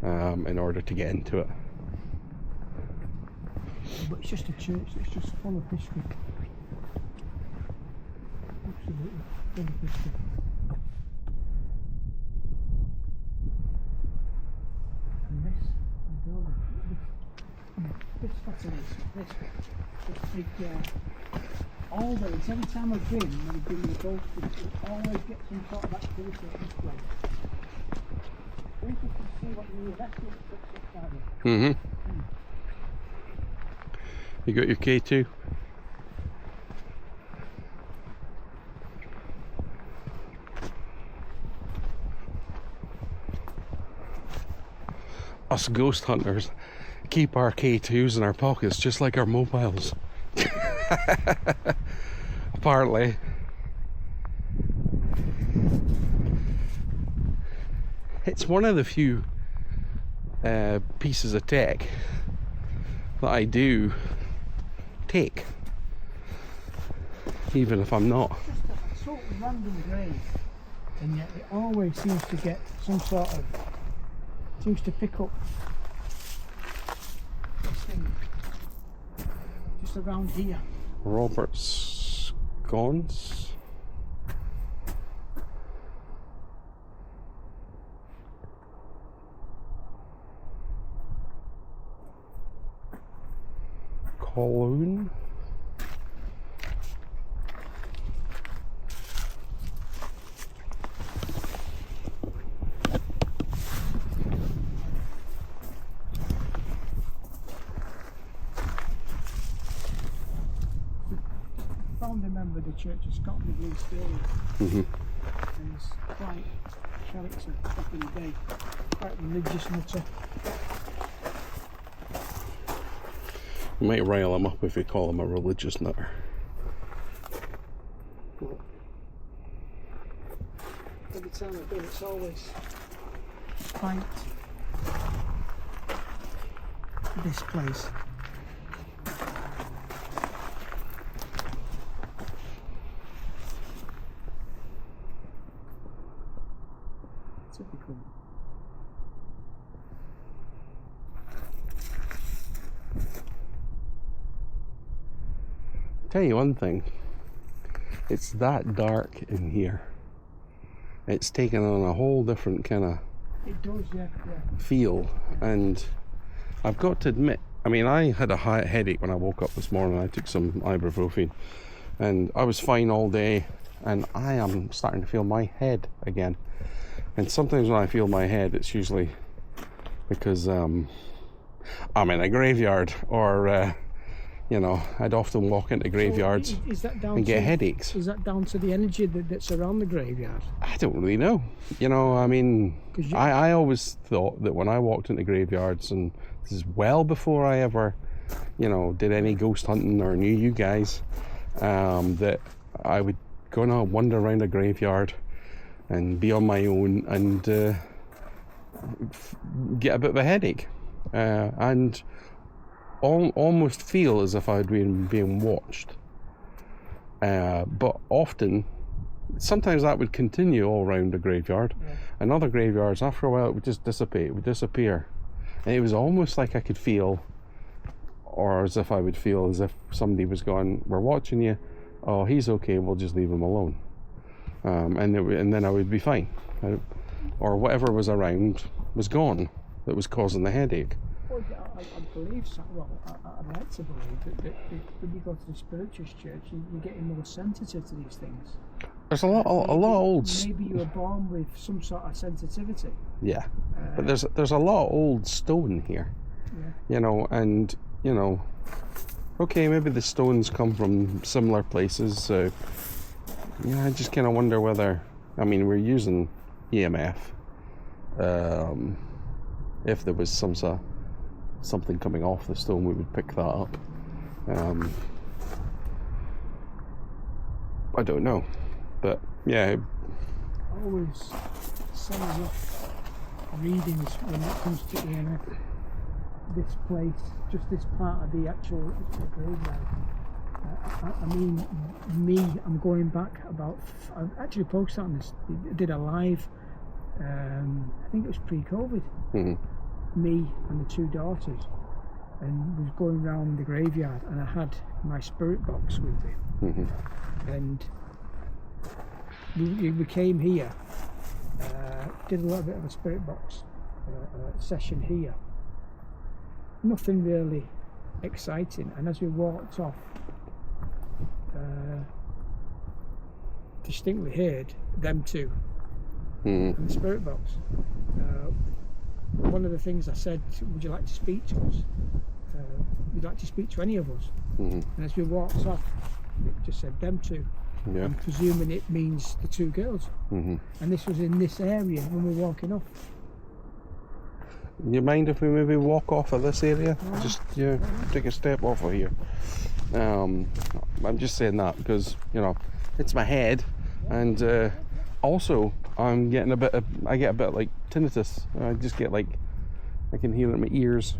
in order to get into it. But it's just a church that's just full of history. Absolutely full of history. And this fascinates me. This big always, every time I've been, when I've been in the golf, I always get some sort of activity at this place. Interesting to see what the investment looks like. Mm-hmm. You got your K2? Us ghost hunters keep our K2s in our pockets just like our mobiles. Apparently. It's one of the few pieces of tech that I do take, even if I'm not. Just a sort of random grave, and yet it always seems to get some sort of, seems to pick up this thing just around here. Robert Scones. Cologne. Found a member of the Church of Scotland in Stirling. And he's quite character back in the day, quite religious nutter. You might rile him up if you call him a religious nutter. But every time I've been, it's always quite this place. Typical. Tell you one thing, it's that dark in here. It's taken on a whole different kind of feel, and I've got to admit, I mean, I had a headache when I woke up this morning. I took some ibuprofen and I was fine all day, and I am starting to feel my head again. And sometimes when I feel my head, it's usually because I'm in a graveyard, or you know, I'd often walk into graveyards and get headaches. Is that down to the energy that's around the graveyard? I don't really know. You know, I mean, I always thought that when I walked into graveyards, and this is well before I ever, you know, did any ghost hunting or knew you guys, that I would go and wander around a graveyard and be on my own and get a bit of a headache, and almost feel as if I'd been being watched. But often, sometimes that would continue all around the graveyard, and other graveyards, after a while, it would just dissipate, it would disappear. And it was almost like I could feel, or as if I would feel as if somebody was going, "We're watching you, oh, he's okay, we'll just leave him alone." And then I would be fine. Or whatever was around was gone that was causing the headache. Well, I believe so. Well, I'd like to believe that when you go to the spiritualist church, you're getting more sensitive to these things. There's a lot of old. Maybe you were born with some sort of sensitivity. Yeah, but there's a lot of old stone here. Yeah. You know, and you know, okay, maybe the stones come from similar places. So, yeah, I just kind of wonder whether, I mean, we're using EMF. If there was something coming off the stone, we would pick that up. I don't know, but yeah. Always some of readings when it comes to EMF. This place, just this part of the actual graveyard. I mean, I'm going back about. I actually posted on this. Did a live. I think it was pre-COVID. Mm-hmm. Me and the two daughters, and was going around the graveyard, and I had my spirit box with me. Mm-hmm. And we came here, did a little bit of a spirit box session here. Nothing really exciting, and as we walked off, distinctly heard them two in the spirit box. One of the things I said, would you like to speak to us? Would you like to speak to any of us? And as we walked off, it just said them two. Yeah. I'm presuming it means the two girls. And this was in this area when we were walking off. You mind if we maybe walk off of this area? Just take a step off of here. I'm just saying that because, you know, it's my head, and also I get a bit like tinnitus. I just get like, I can hear it in my ears.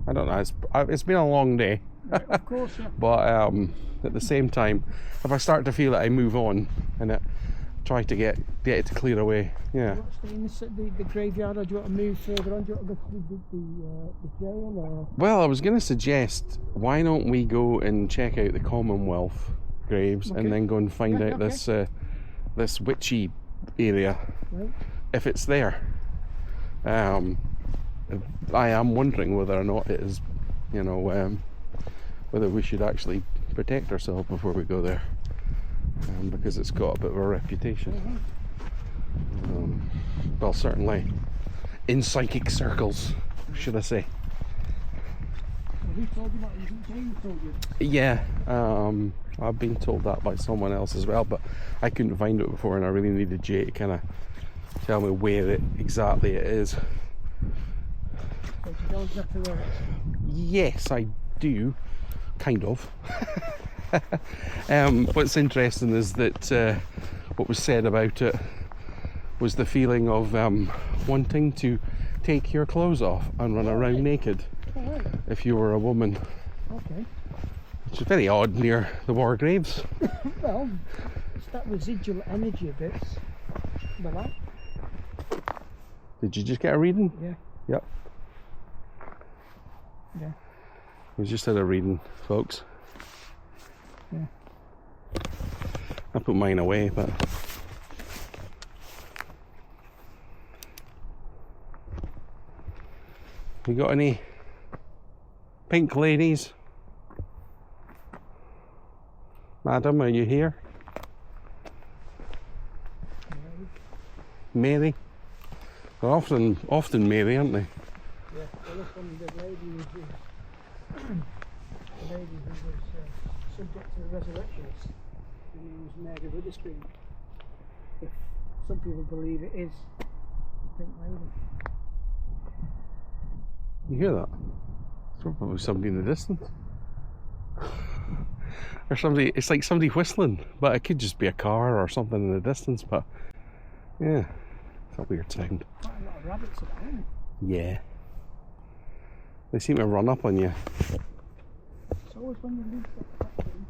I don't know, it's been a long day. Of course, yeah. But at the same time, if I start to feel it, I move on and try to get it to clear away. Yeah. Do you want to stay in the graveyard, or do you want to move further on? Do you want to go to the jail? Or? Well, I was going to suggest, why don't we go and check out the Commonwealth graves, and then go and find out this witchy area, if it's there. I am wondering whether or not it is, you know, whether we should actually protect ourselves before we go there, because it's got a bit of a reputation. Well, certainly in psychic circles, should I say. Who told you that? Who told you? Yeah, I've been told that by someone else as well, but I couldn't find it before, and I really needed Jay to kind of tell me where exactly it is. So you know exactly where it is? Yes, I do, kind of. What's interesting is that what was said about it was the feeling of wanting to take your clothes off and run around naked if you were a woman. Okay. Which is very odd near the war graves. Well, it's that residual energy bit. But that. Did you just get a reading? Yeah. Yep. Yeah. We just had a reading, folks. Yeah. I put mine away, but you got any pink ladies? Madam, are you here? Mary. Mary? They're often Mary, aren't they? Yeah, well, look on the lady who was subject to the resurrectionist. Her name was Mary Witherspoon. If some people believe it is the Pink Lady. You hear that? It's probably somebody in the distance. Or somebody, it's like somebody whistling, but it could just be a car or something in the distance, but yeah, it's a weird sound. Quite a lot of rabbits about, isn't it? Yeah. They seem to run up on you. It's always when you least expect them.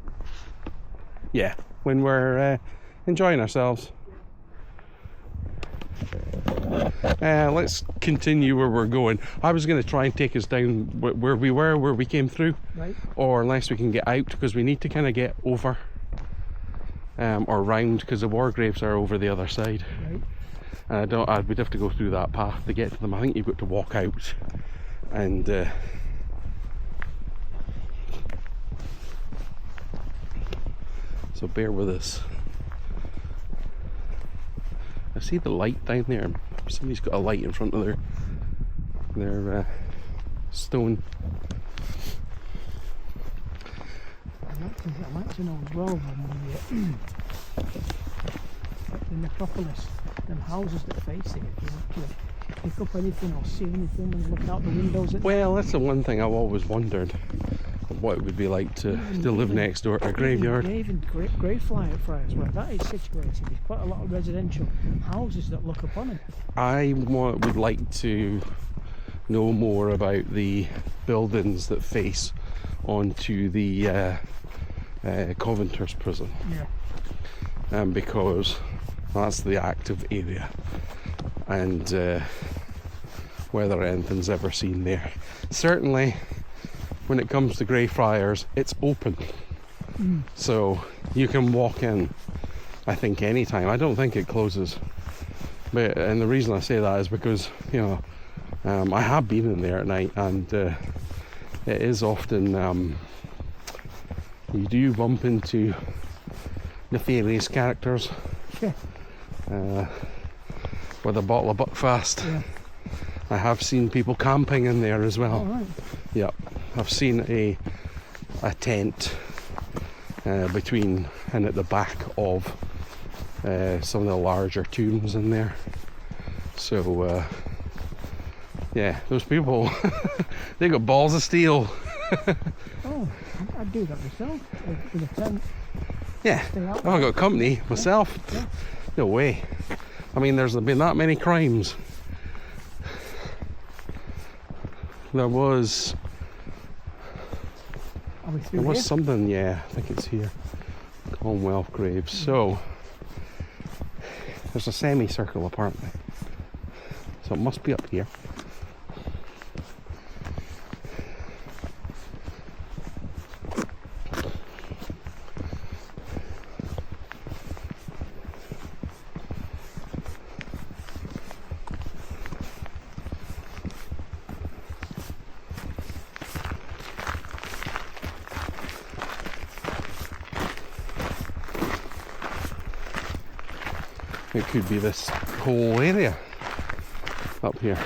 Yeah, when we're enjoying ourselves. Let's continue where we're going. I was going to try and take us down where we came through, Right. or unless we can get out, because we need to kind of get over or round, because the war graves are over the other side. Right. And we'd have to go through that path to get to them. I think you've got to walk out, and so bear with us. I see the light down there. Somebody's got a light in front of their stone. I'd like to know as well when the necropolis, them houses that face it, if you actually pick up anything or see anything when you look out the windows at Well, that's the one thing I've always wondered, what it would be like to live next door to a graveyard. Even Greyfriars, where that is situated, there's quite a lot of residential houses that look upon it. I would like to know more about the buildings that face onto the Coventers prison. Yeah. Because that's the active area, and whether anything's ever seen there. Certainly, when it comes to Greyfriars, it's open, so you can walk in, I think, anytime. I don't think it closes, and the reason I say that is because, you know, I have been in there at night, and it is often you do bump into nefarious characters. Yeah. With a bottle of Buckfast. Yeah. I have seen people camping in there as well. All right. Yep, I've seen a tent between and at the back of some of the larger tombs in there. So yeah, those people they got balls of steel. Oh, I'd do that myself with a tent. Yeah, if I got company myself, Yeah. no way. I mean, there's been that many crimes. There was something, yeah, I think it's here. Commonwealth graves. So there's a semicircle apparently. So it must be up here. It could be this whole area up here.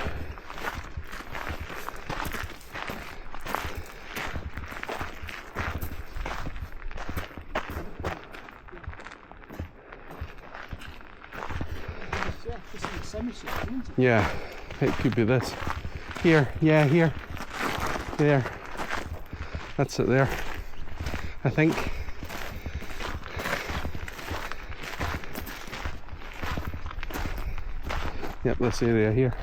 Yeah, it could be this. Here, yeah, here, there. That's it there, I think. Yep, this area here.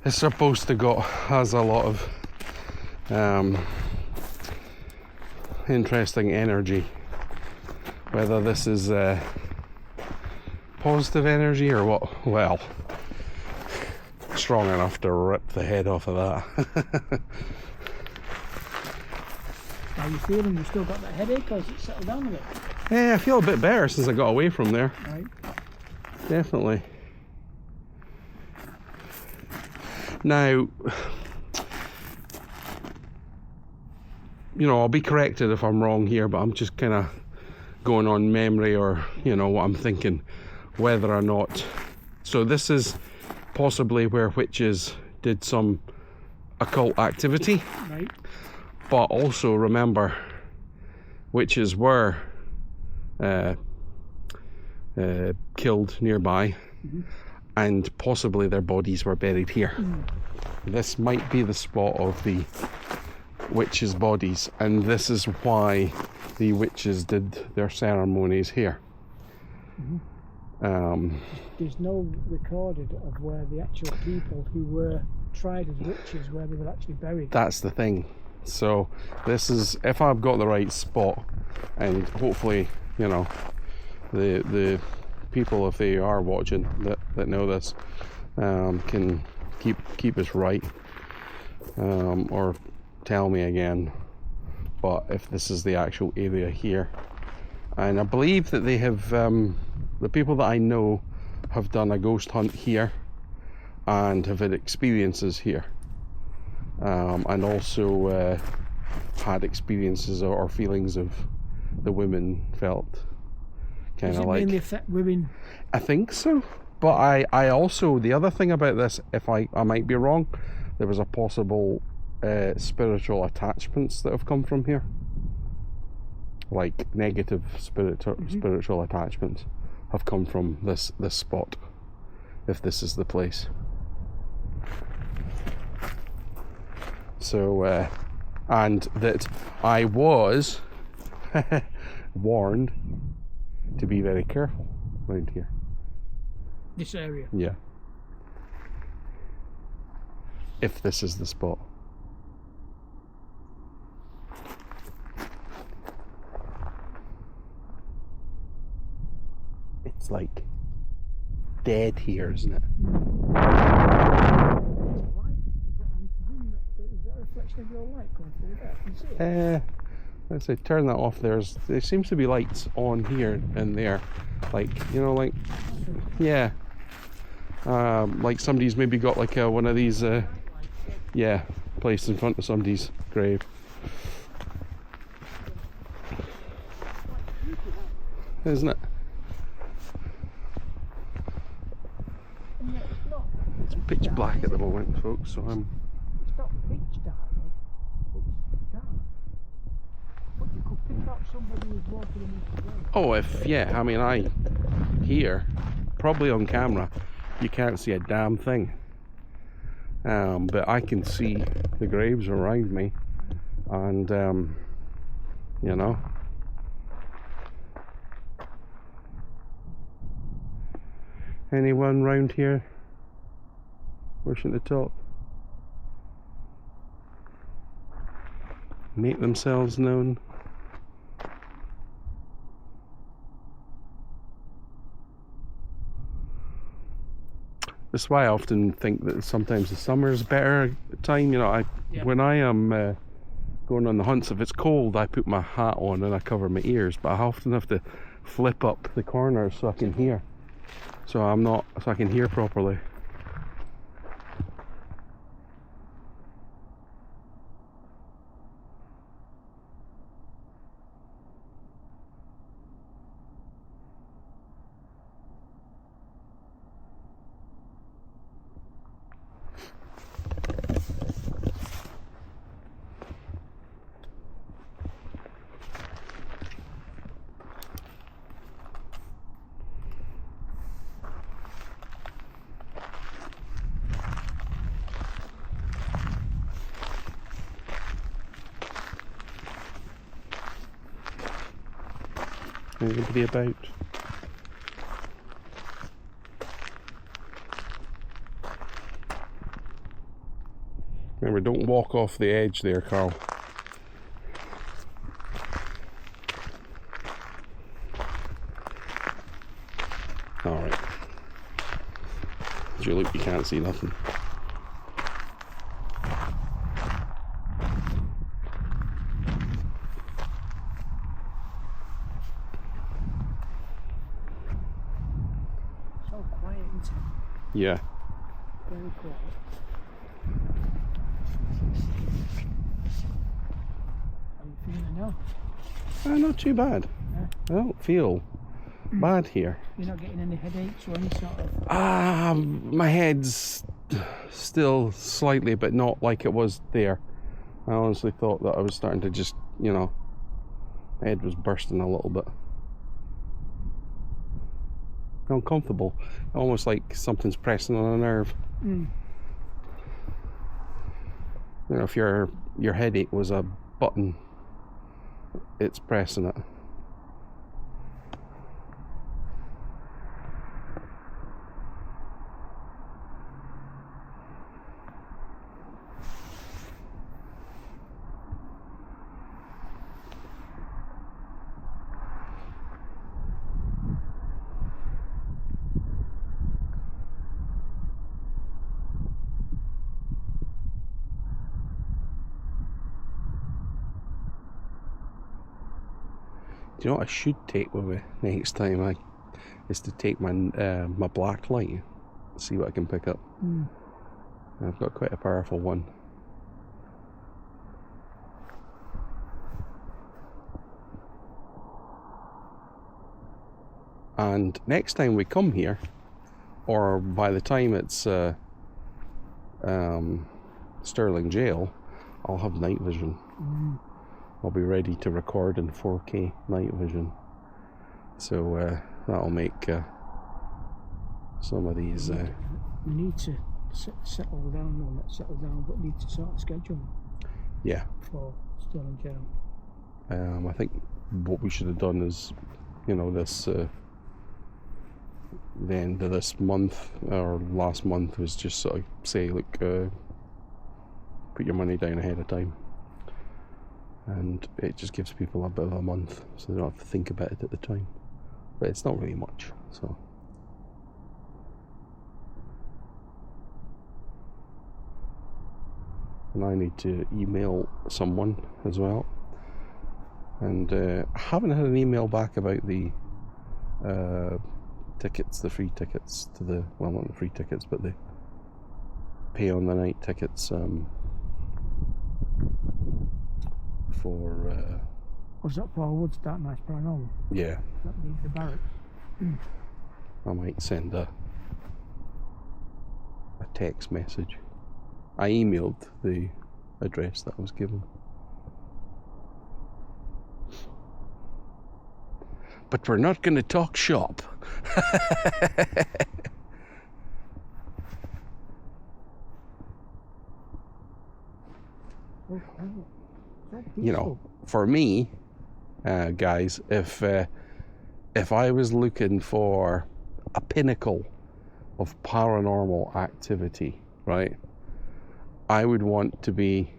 It's supposed to has a lot of interesting energy. Whether this is positive energy or what, well, strong enough to rip the head off of that. How you feeling? You still got that headache, or has it settled down a bit? Yeah, I feel a bit better since I got away from there. Right. Definitely. Now, you know, I'll be corrected if I'm wrong here, but I'm just kind of going on memory, or, you know, what I'm thinking, whether or not. So this is possibly where witches did some occult activity. Right. But also remember, witches were killed nearby, and possibly their bodies were buried here. This might be the spot of the witches' bodies, and this is why the witches did their ceremonies here. There's no recorded of where the actual people who were tried as witches, where they were actually buried. That's the thing. So this is, if I've got the right spot, and hopefully, you know, the people, if they are watching that know this, can keep us right, or tell me again. But if this is the actual area here, and I believe that they have, the people that I know have done a ghost hunt here and have had experiences here, and also had experiences or feelings of the women felt kind of like. Does it mainly affect women? I think so. But I also, the other thing about this, if I might be wrong, there was a possible spiritual attachments that have come from here, like negative spiritual attachments have come from this spot, if this is the place. So and that I was warned to be very careful around here. This area? Yeah. If this is the spot. It's like dead here, isn't it? Is that a reflection of your light coming through there? Can you see it? Let's say turn that off. There seems to be lights on here and there, like, you know, like, yeah, like somebody's maybe got like one of these yeah, placed in front of somebody's grave. Isn't it? It's pitch black at the moment, folks, so I'm... It's not pitch dark, though. It's dark. But you could pick up somebody who's walking in the road. Oh, I mean, here, probably on camera, you can't see a damn thing. But I can see the graves around me, and, you know. Anyone round here wishing to talk? Make themselves known? That's why I often think that sometimes the summer is better time. You know, when I am going on the hunts, if it's cold, I put my hat on and I cover my ears, but I often have to flip up the corners so I can hear. So I can hear properly. Anybody about? Remember, don't walk off the edge there, Karl. Alright. As you look, you can't see nothing. Yeah. Very quiet. How are you feeling now? Not too bad. Yeah. I don't feel bad here. You're not getting any headaches or any sort of... My head's still slightly, but not like it was there. I honestly thought that I was starting to just, you know, my head was bursting a little bit. Uncomfortable, almost like something's pressing on a nerve. You know, if your headache was a button, it's pressing it. Do you know what I should take with me next time? Is to take my my black light, see what I can pick up. I've got quite a powerful one. And next time we come here, or by the time it's Stirling jail, I'll have night vision. I'll be ready to record in 4K night vision. So that'll make some of these... we need to settle down, well not settle down, but need to sort of schedule Yeah. for Stirling jail. I think what we should have done is, you know, this... the end of this month, or last month, was just sort of say, look, put your money down ahead of time. And it just gives people a bit of a month, so they don't have to think about it at the time. But it's not really much, so. And I need to email someone as well. And I haven't had an email back about the tickets, the free tickets to the, well, not the free tickets, but the pay on the night tickets for Was that Paul Wood's That Nice Paranormal? yeah, That the barracks? I might send a text message. I emailed the address that I was given. But we're not going to talk shop. You know, for me, guys, if I was looking for a pinnacle of paranormal activity, right, I would want to be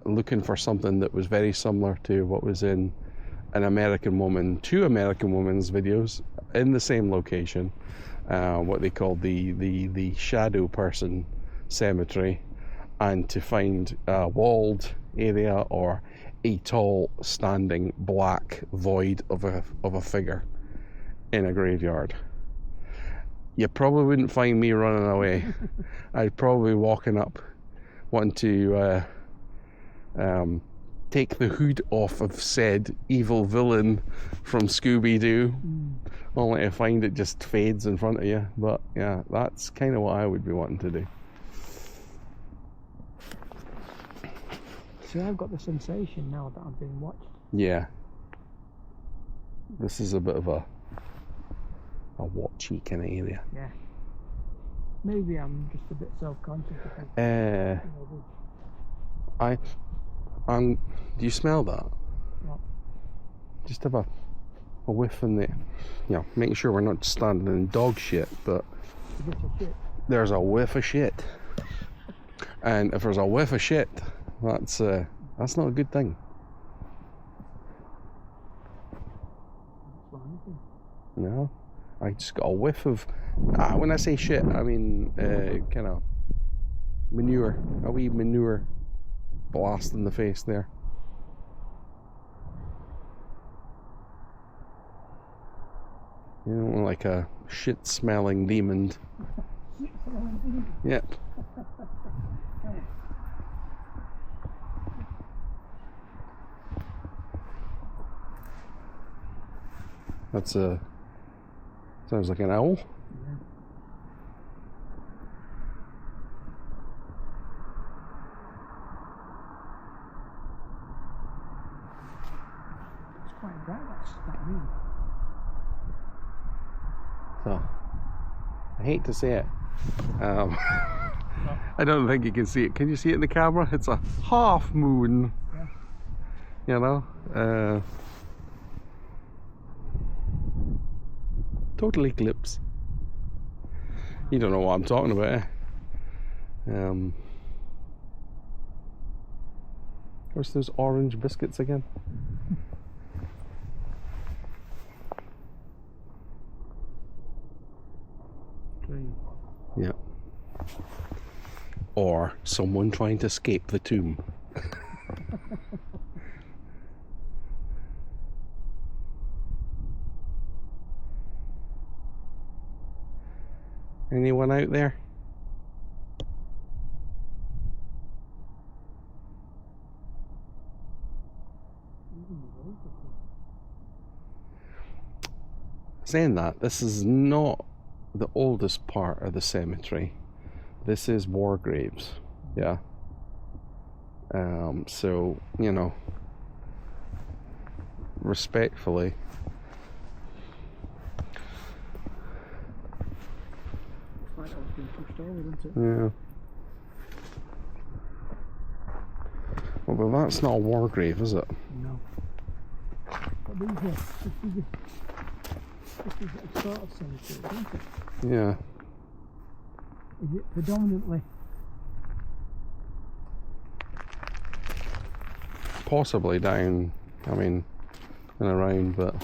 looking for something that was very similar to what was in two American Woman's videos in the same location, what they call the shadow person cemetery, and to find a walled area or a tall standing black void of a figure in a graveyard. You probably wouldn't find me running away. I'd probably be walking up wanting to take the hood off of said evil villain from Scooby-Doo, only to find it just fades in front of you. But yeah, that's kind of what I would be wanting to do. See, I've got the sensation now that I'm being watched. Yeah. This is a bit of a watchy kind of area. Yeah. Maybe I'm just a bit self-conscious. Do you smell that? What? Just have a whiff in there. You know, making sure we're not standing in dog shit, but A bit of shit. there's a whiff of shit. And if there's a whiff of shit, that's not a good thing. No, I just got a whiff of. When I say shit, I mean kind of manure. A wee manure blast in the face there. You know, like a shit-smelling demon. Yep. That's sounds like an owl. Right, that's that mean. So, I hate to say it. I don't think you can see it. Can you see it in the camera? It's a half moon. Yeah. You know? Total eclipse. You don't know what I'm talking about, eh? Where's those orange biscuits again? Yeah. Or someone trying to escape the tomb. Anyone out there? Saying that, this is not the oldest part of the cemetery. This is war graves, yeah. So, you know, respectfully. It's like I was being pushed over, isn't it? Yeah. Well, but that's not a war grave, is it? No. But these are, this is a sort of cemetery, isn't it? Yeah. Is it predominantly? Possibly down, I mean, and around, but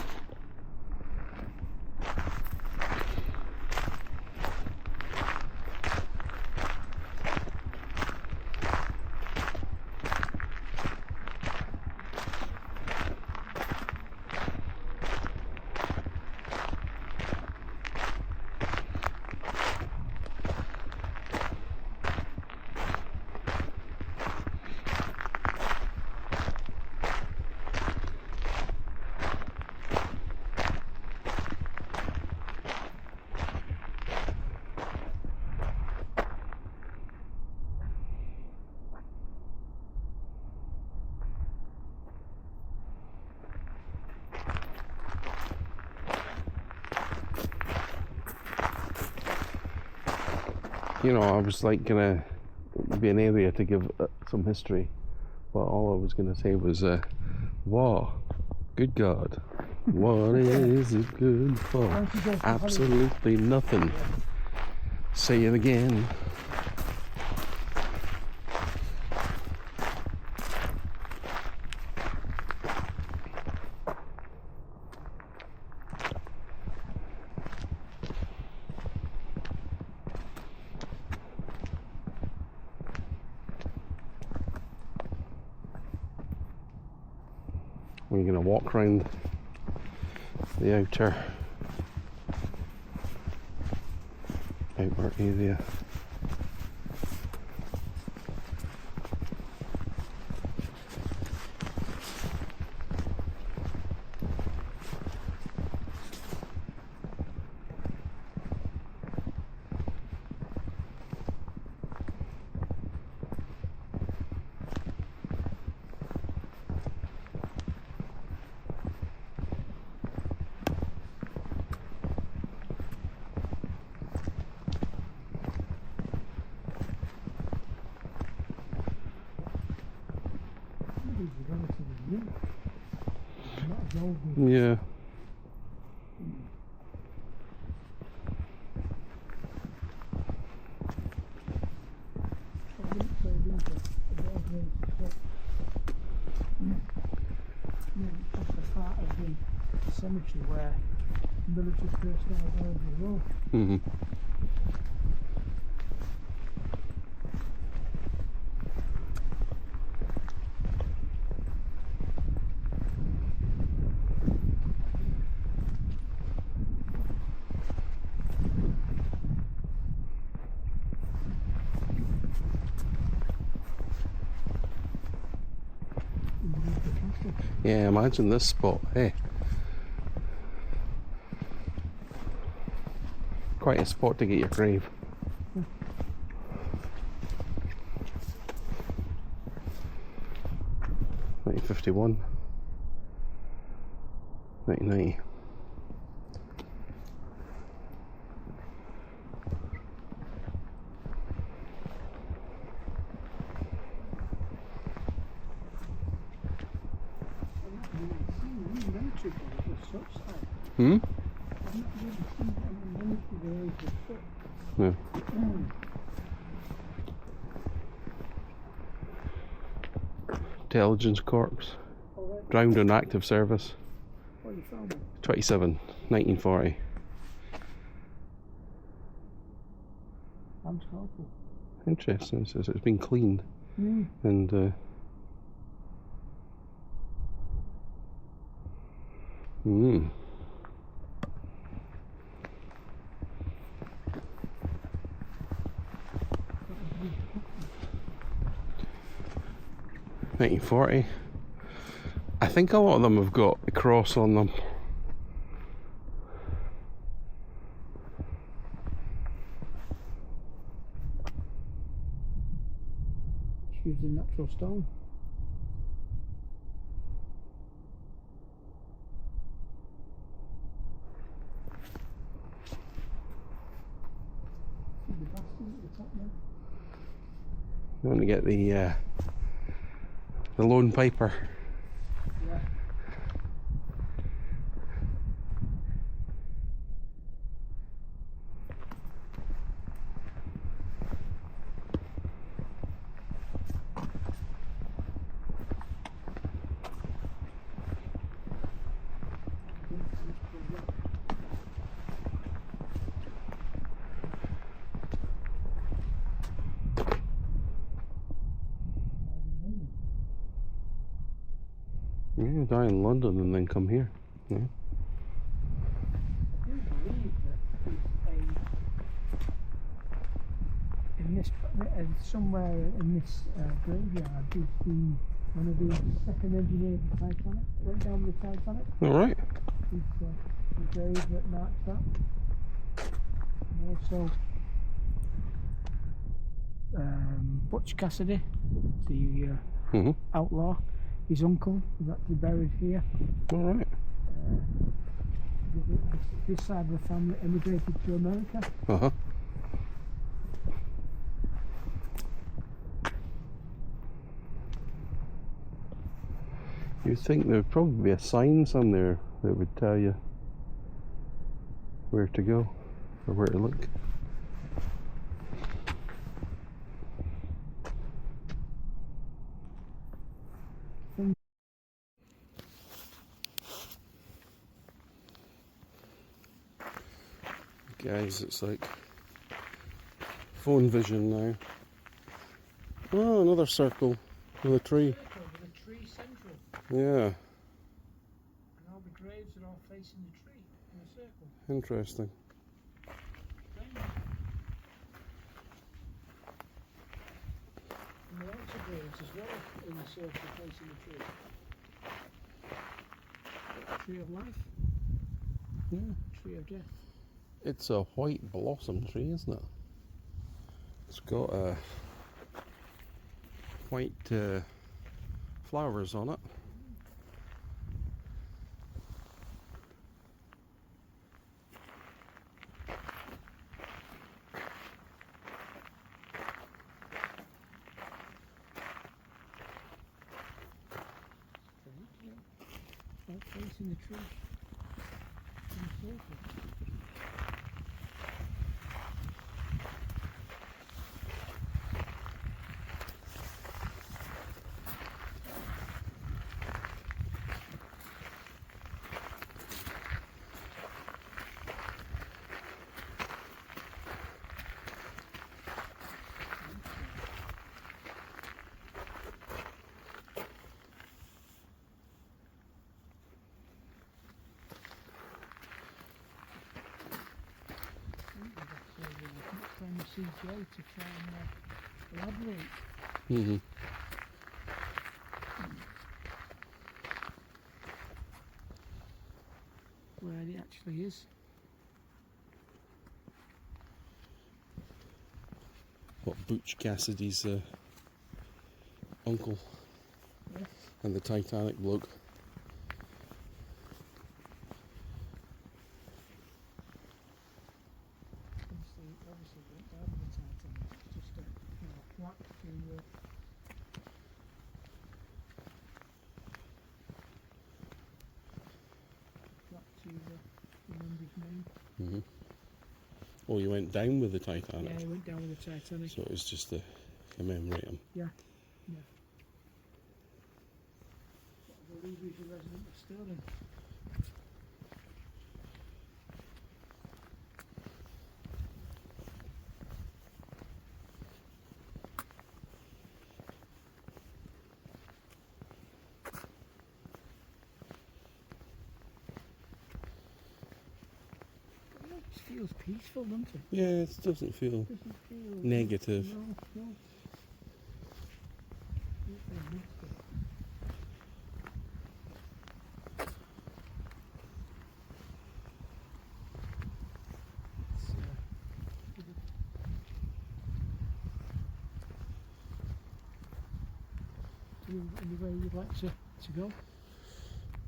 you know, I was like gonna be an area to give some history, but all I was gonna say was, wow, good God, what is it good for? Absolutely nothing. Say it again. We're going to walk around the outer area. Yeah. Cemetery where military personnel are buried as well. Mm-hmm. Yeah, imagine this spot, hey. Quite a spot to get your grave. 1951. 1990. Hmm? No. Intelligence Corps. Drowned on active service. 27, 1940. Interesting. It says it's been cleaned. And mm. 1940. I think a lot of them have got a cross on them. It's using natural stone. You want to get the lone piper. Yeah. Yeah, die in London and then come here. Yeah. I do believe that in this somewhere in this graveyard is one of the second engineers of the Titanic. Went down with the Titanic. All right. The grave that marks that. And also Butch Cassidy, the outlaw. His uncle is actually buried here. All right. This side of the family emigrated to America. Uh-huh. You'd think there would probably be a sign somewhere that would tell you where to go or where to look. Guys, it's like phone vision now. Oh, another circle with a tree. With a tree central. Yeah, And all the graves are all facing the tree in a circle. interesting. And there are lots of graves as well in the circle facing the tree. Tree of life. Yeah. Tree of death. It's a white blossom tree, isn't it? It's got white flowers on it. All facing the tree in a circle. Trying to see Joe to try and elaborate Mm-hmm. where it actually is. What, Butch Cassidy's uncle Yes. and the Titanic bloke. Oh, you went down with the Titanic? Yeah, he went down with the Titanic. So it was just to commemorate him. Yeah. Yeah. I believe he's a resident of Stirling. It feels peaceful, doesn't it? Yeah, it doesn't feel negative. No, no. Anywhere you'd like to go?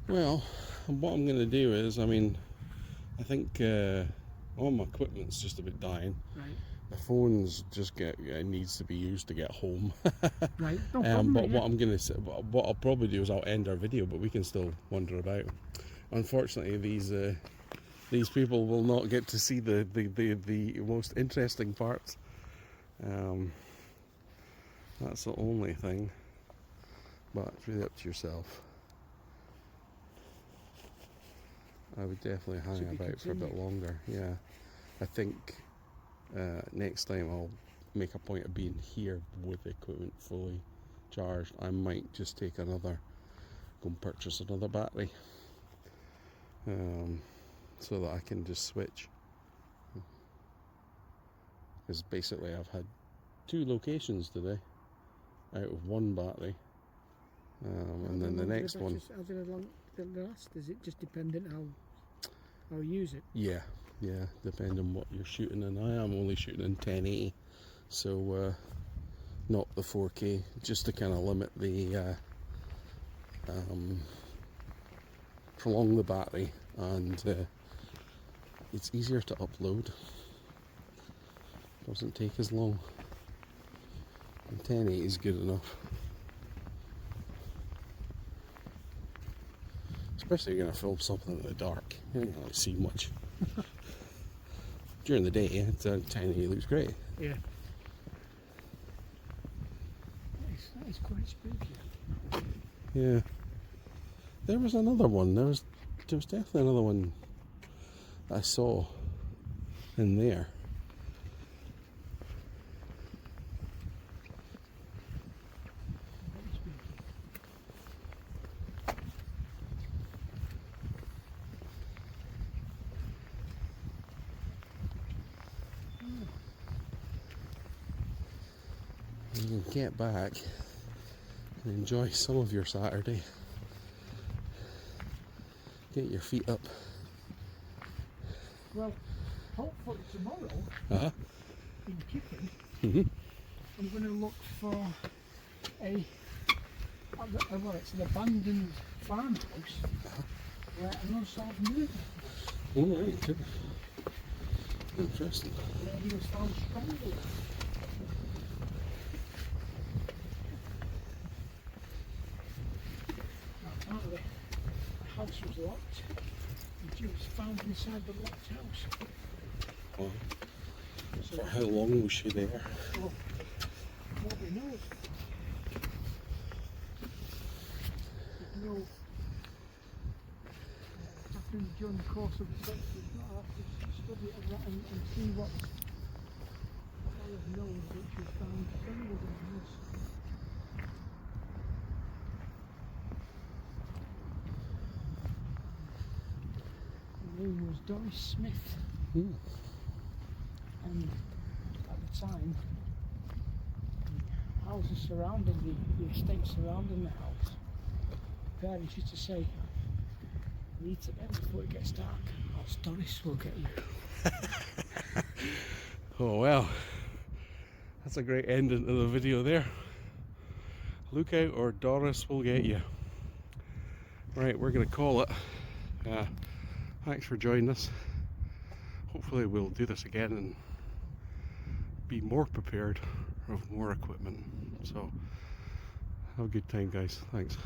Well, what I'm going to do is, I mean, I think all my equipment's just a bit dying. Right. The phone's just needs to be used to get home. Right. No problem, but what I'll probably do is I'll end our video, but we can still wander about. Unfortunately, these people will not get to see the most interesting parts. That's the only thing. But it's really up to yourself. I would definitely hang about for a bit longer. Yeah, I think next time I'll make a point of being here with the equipment fully charged. I might just take go and purchase another battery, so that I can just switch. Because basically I've had 2 locations today out of 1 battery, and then the next one. How did it last? Is it just dependent how you use it? Yeah, depending on what you're shooting, and I am only shooting in 1080, so not the 4K, just to kind of limit the prolong the battery, and it's easier to upload. Doesn't take as long. And 1080 is good enough. Especially if you're going to film something in the dark. You don't really see much. During the day, 1080 looks great. Yeah. That is quite spooky. Yeah. There was another one. There was definitely another one I saw in there. You can get back and enjoy some of your Saturday. Get your feet up. Well, hopefully tomorrow, in Kipping, I'm going to look for it's an abandoned farmhouse where an unsolved murder. Oh, right, good. Interesting. Where he was found strangled. Apparently, the house was locked, and she was found inside the locked house. Oh. So for how long was she there? Well, nobody knows. There's no happened during the course of the search. We've not had to study it and see what kind of knows that she was found strangled in the house. Her name was Doris Smith. And at the time, the houses surrounding the estate surrounding the house, parents used to say, "You need to bed before it gets dark, or Doris will get you." Oh well, that's a great ending to the video there. Look out or Doris will get you. Right, we're going to call it. Thanks for joining us. Hopefully we'll do this again and be more prepared of more equipment. So have a good time, guys. Thanks.